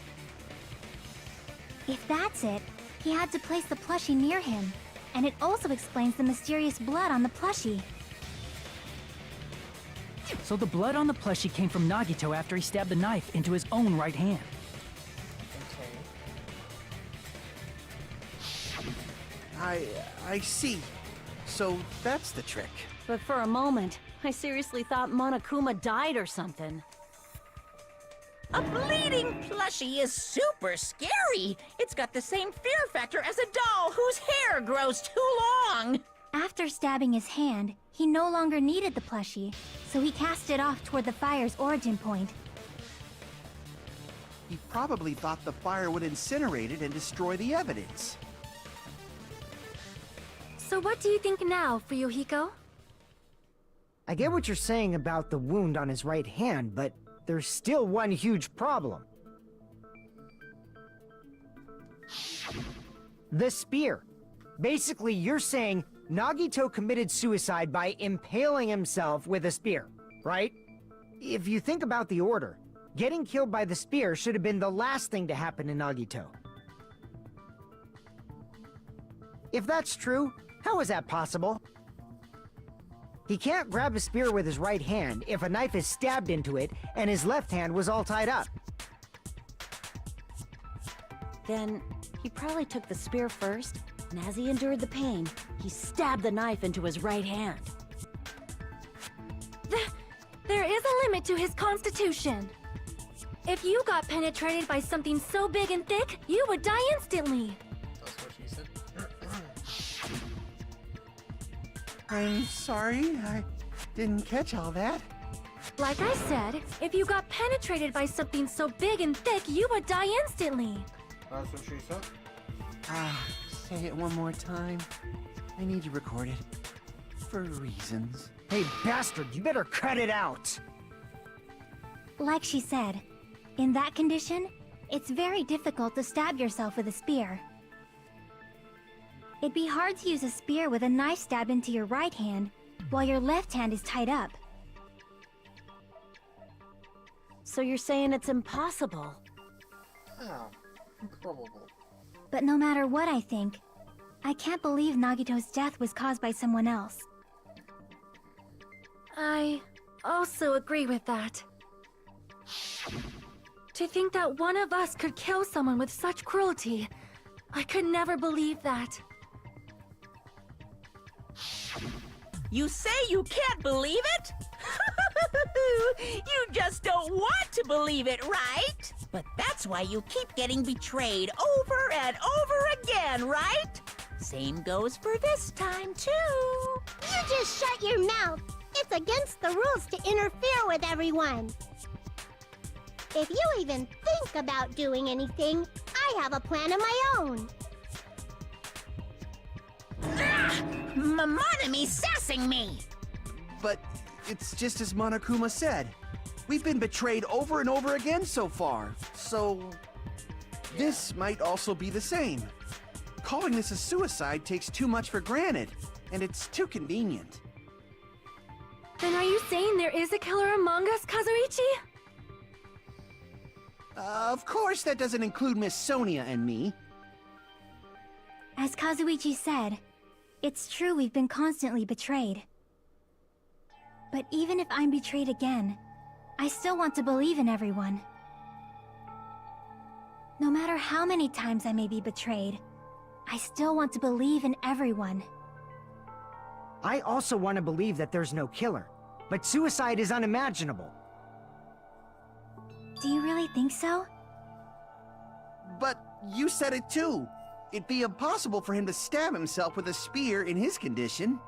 If that's it, he had to place the plushie near him. And it also explains the mysterious blood on the plushie. So the blood on the plushie came from Nagito after he stabbed the knife into his own right hand. I see. So that's the trick. But for a moment, I seriously thought Monokuma died or something. A bleeding plushie is super scary. It's got the same fear factor as a doll whose hair grows too long. After stabbing his hand, he no longer needed the plushie, so he cast it off toward the fire's origin point. He probably thought the fire would incinerate it and destroy the evidence. So what do you think now, Fuyuhiko? I get what you're saying about the wound on his right hand, but there's still one huge problem. The spear. Basically, you're saying Nagito committed suicide by impaling himself with a spear, right? If you think about the order, getting killed by the spear should have been the last thing to happen to Nagito. If that's true, how is that possible? He can't grab a spear with his right hand if a knife is stabbed into it and his left hand was all tied up. Then, he probably took the spear first, and as he endured the pain, he stabbed the knife into his right hand. There is a limit to his constitution. If you got penetrated by something so big and thick, you would die instantly. That's what she said. I'm sorry, I didn't catch all that. Like I said, if you got penetrated by something so big and thick, you would die instantly. That's what she said. Say it one more time. I need to record it. For reasons. Hey, bastard, you better cut it out! Like she said, in that condition, it's very difficult to stab yourself with a spear. It'd be hard to use a spear with a knife stabbed into your right hand, while your left hand is tied up. So you're saying it's impossible? Oh, improbable. But no matter what I think, I can't believe Nagito's death was caused by someone else. I also agree with that. To think that one of us could kill someone with such cruelty, I could never believe that. You say you can't believe it? You just don't want to believe it, right? But that's why you keep getting betrayed over and over again, right? Same goes for this time, too. You just shut your mouth. It's against the rules to interfere with everyone. If you even think about doing anything, I have a plan of my own. Monomi's sassing me! But it's just as Monokuma said. We've been betrayed over and over again so far, so... This might also be the same. Calling this a suicide takes too much for granted, and it's too convenient. Then are you saying there is a killer among us, Kazuichi? Of course that doesn't include Miss Sonia and me. As Kazuichi said, it's true we've been constantly betrayed. But even if I'm betrayed again, I still want to believe in everyone. No matter how many times I may be betrayed, I still want to believe in everyone. I also want to believe that there's no killer, but suicide is unimaginable. Do you really think so? But you said it too. It'd be impossible for him to stab himself with a spear in his condition.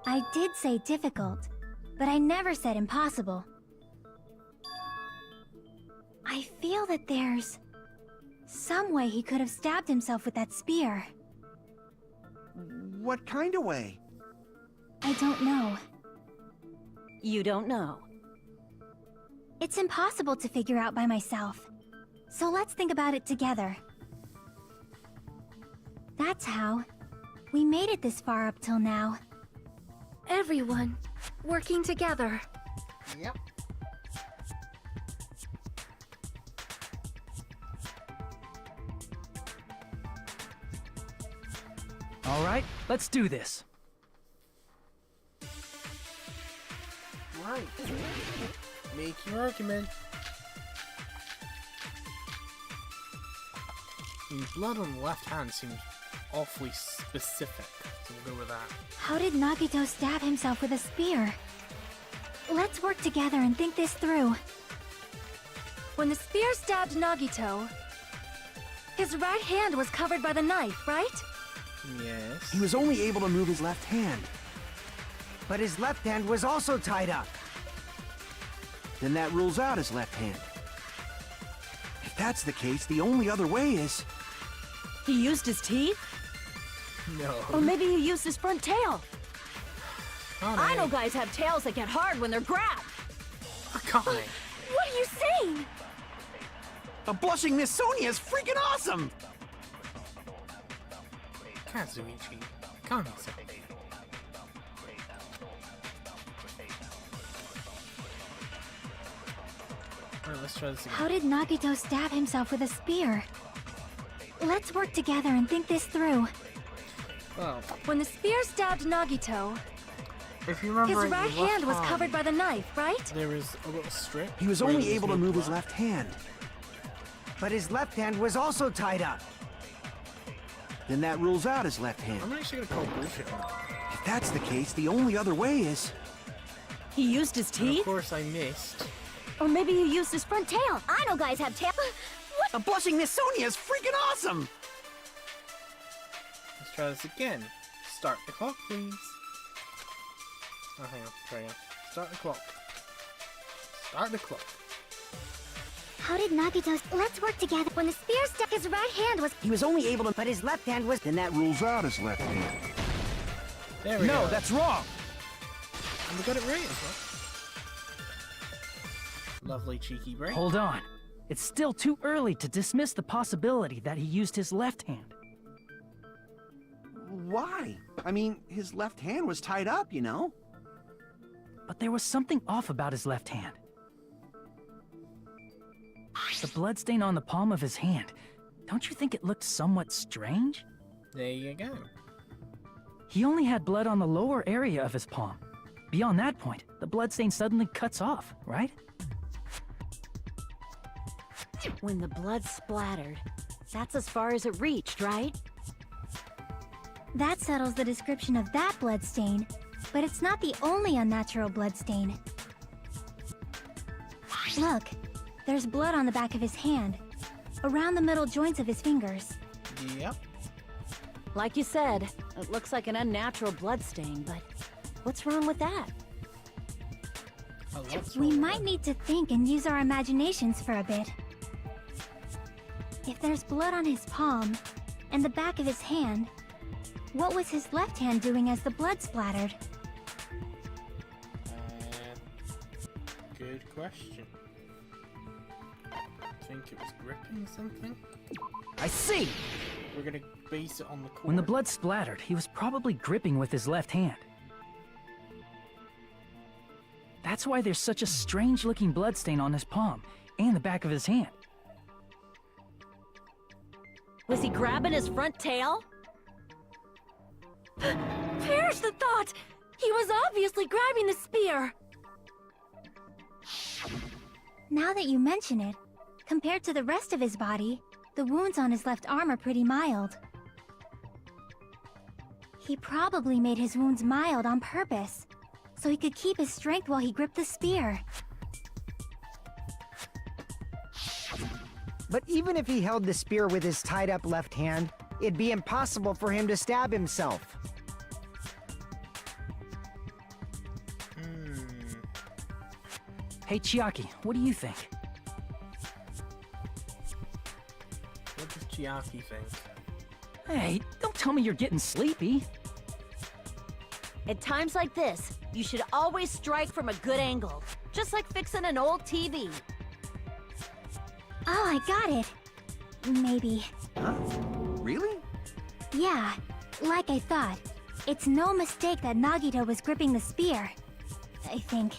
I did say difficult, but I never said impossible. I feel that there's some way he could have stabbed himself with that spear. What kind of way? I don't know. You don't know. It's impossible to figure out by myself. So let's think about it together. That's how we made it this far up till now. Everyone working together. Yep. All right, let's do this. Right. Make your argument. Blood on the left hand seems awfully specific, so we'll go with that. How did Nagito stab himself with a spear? Let's work together and think this through. When the spear stabbed Nagito, his right hand was covered by the knife, right? Yes. He was only able to move his left hand. But his left hand was also tied up. Then that rules out his left hand. If that's the case, the only other way is... He used his teeth? No. Or maybe he used his front tail. Connie. I know guys have tails that get hard when they're grabbed. Connie. What are you saying? A blushing Miss Sonia is freaking awesome! Kazuichi. Kami-san. Alright, let's try this again. How did Nagito stab himself with a spear? Let's work together and think this through. Well, When the spear stabbed Nagito, if you remember, his right hand was covered by the knife, right? There was a little strip. He was where only there able to no move his blood. left hand. But his left hand was also tied up. Then that rules out his left hand. I'm actually gonna call bullshit on that. If that's the case, the only other way is... He used his And of teeth? course I missed. Or maybe he used his front tail. I know guys have tails. A blushing Miss Sonia is freaking awesome! Let's try this again. Start the clock, please. Oh, hang on. Try again. Start the clock. Start the clock. How did Nagito... Let's work together. When the spear stabbed his right hand was... He was only able to... But his left hand was... Then that rules out his left hand. There we go. No, that's wrong. And we got it right as well. Lovely cheeky break. Hold on. It's still too early to dismiss the possibility that he used his left hand. Why? I mean, his left hand was tied up, you know? But there was something off about his left hand. The bloodstain on the palm of his hand. Don't you think it looked somewhat strange? There you go. He only had blood on the lower area of his palm. Beyond that point, the bloodstain suddenly cuts off, right? When the blood splattered, that's as far as it reached, right? That settles the description of that bloodstain, but it's not the only unnatural bloodstain. Look, there's blood on the back of his hand, around the middle joints of his fingers. Yep. Like you said, it looks like an unnatural bloodstain, but what's wrong with that? Oh, that's We wrong. might need to think and use our imaginations for a bit. If there's blood on his palm and the back of his hand, what was his left hand doing as the blood splattered? Good question. I think it was gripping something. I see! We're gonna base it on the core. When the blood splattered, he was probably gripping with his left hand. That's why there's such a strange-looking bloodstain on his palm and the back of his hand. Was he grabbing his front tail? Perish the thought! He was obviously grabbing the spear! Now that you mention it, compared to the rest of his body, the wounds on his left arm are pretty mild. He probably made his wounds mild on purpose, so he could keep his strength while he gripped the spear. But even if he held the spear with his tied-up left hand, it'd be impossible for him to stab himself. Hey, Chiaki, what do you think? What does Chiaki think? Hey, don't tell me you're getting sleepy. At times like this, you should always strike from a good angle. Just like fixing an old TV. Oh, I got it. Maybe. Huh? Really? Yeah, like I thought. It's no mistake that Nagito was gripping the spear. I think.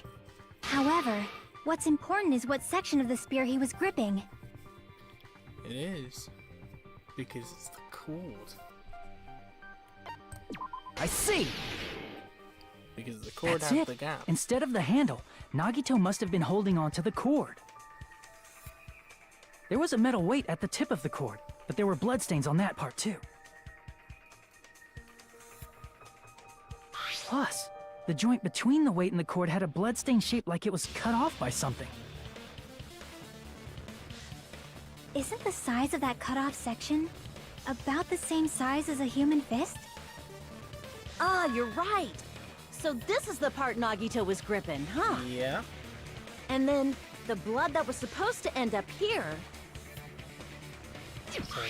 However, what's important is what section of the spear he was gripping. It is. Because it's the cord. I see! Because the cord That's has it. the gap. Instead of the handle, Nagito must have been holding on to the cord. There was a metal weight at the tip of the cord, but there were bloodstains on that part too. Plus, the joint between the weight and the cord had a bloodstain shaped like it was cut off by something. Isn't the size of that cut-off section about the same size as a human fist? Ah, you're right. So this is the part Nagito was gripping, huh? Yeah. And then the blood that was supposed to end up here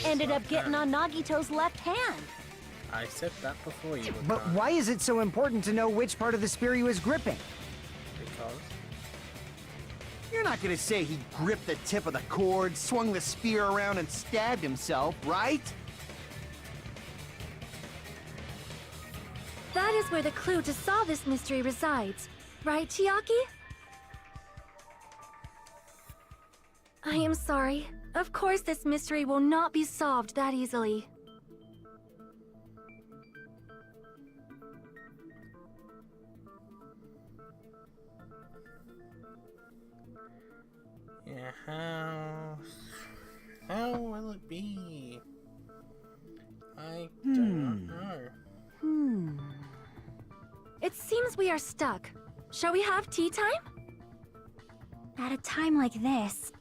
ended up getting on Nagito's left hand. I said that before you were But gone. why is it so important to know which part of the spear he was gripping? Because You're not gonna say he gripped the tip of the cord, swung the spear around, and stabbed himself, right? That is where the clue to solve this mystery resides. Right, Chiaki? I am sorry. Of course this mystery will not be solved that easily. yeah, how will it be? I do not know. It seems we are stuck. Shall we have tea time? At a time like this,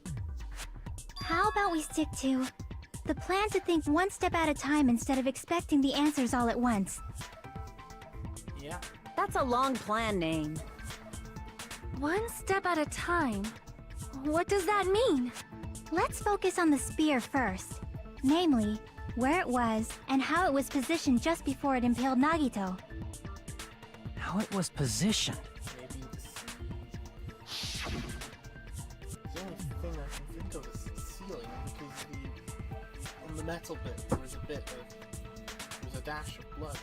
how about we stick to the plan to think one step at a time instead of expecting the answers all at once? Yeah. That's a long plan name. One step at a time? What does that mean? Let's focus on the spear first. Namely, where it was and how it was positioned just before it impaled Nagito. How it was positioned. Maybe this. The only thing I can think of is the ceiling, because on the metal bit there was a dash of blood.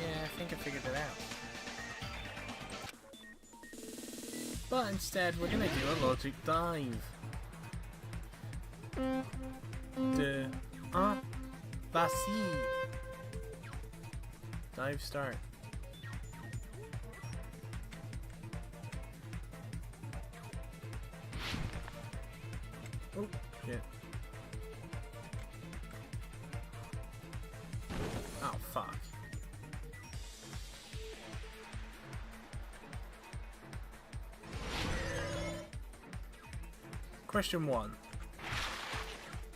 Yeah, I think I figured it out. But instead, we're gonna do a logic dive. De Voici. Dive start. Oh, shit. Oh, fuck. Question 1.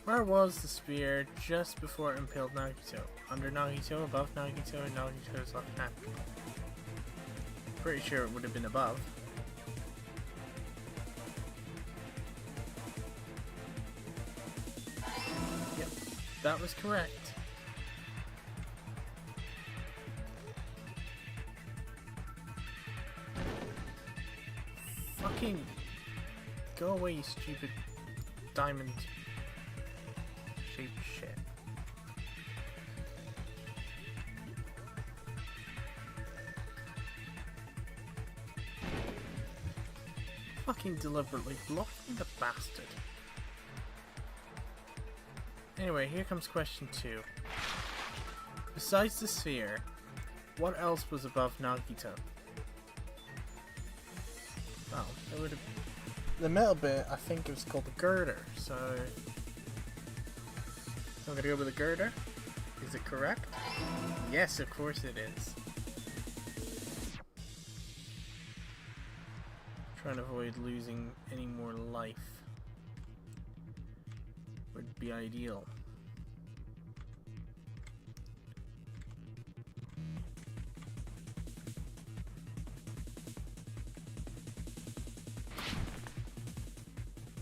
Where was the spear just before it impaled Nagito? Under Nagito, above Nagito, or Nagito's left hand? Pretty sure it would have been above. Yep, that was correct. fucking... Go away, you stupid diamond shaped shit. Fucking deliberately blocking the bastard. Anyway, here comes question 2. Besides the sphere, what else was above Nagito? Well, it would have... The middle bit, I think it was called the girder, so... I'm gonna go with the girder. Is it correct? Yes, of course it is. Trying to avoid losing any more life would be ideal.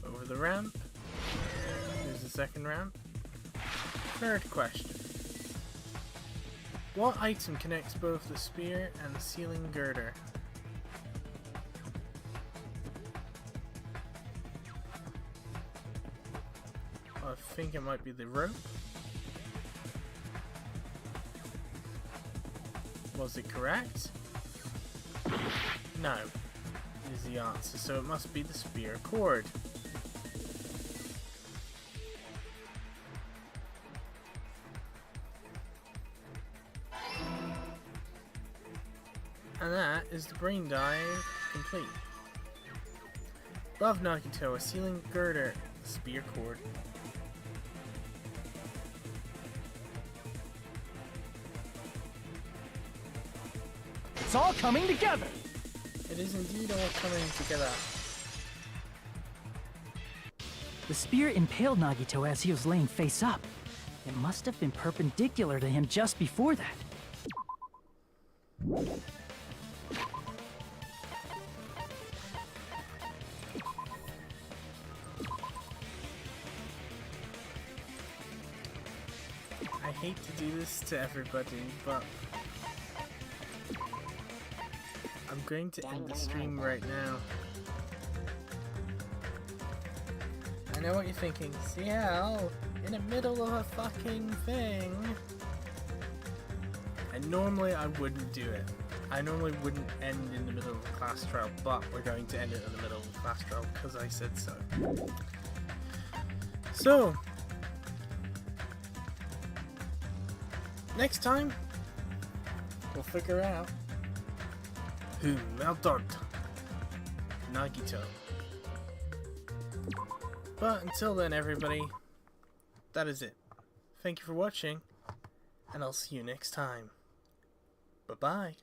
Over the ramp. Here's the second ramp. Third question. What item connects both the spear and the ceiling girder? I think it might be the rope. Was it correct? No, is the answer, so it must be the spear cord. And that is the brain dive complete. Above Nagito, a ceiling girder, spear cord. It's all coming together! It is indeed all coming together. The spear impaled Nagito as he was laying face up. It must have been perpendicular to him just before that. I hate to do this to everybody, but I'm going to end the stream right now. I know what you're thinking, CL, in the middle of a fucking thing. And normally I wouldn't do it. I normally wouldn't end in the middle of a class trial, but we're going to end it in the middle of a class trial because I said so. So, next time, we'll figure out who murdered Nagito. But until then, everybody, that is it. Thank you for watching, and I'll see you next time. Bye-bye.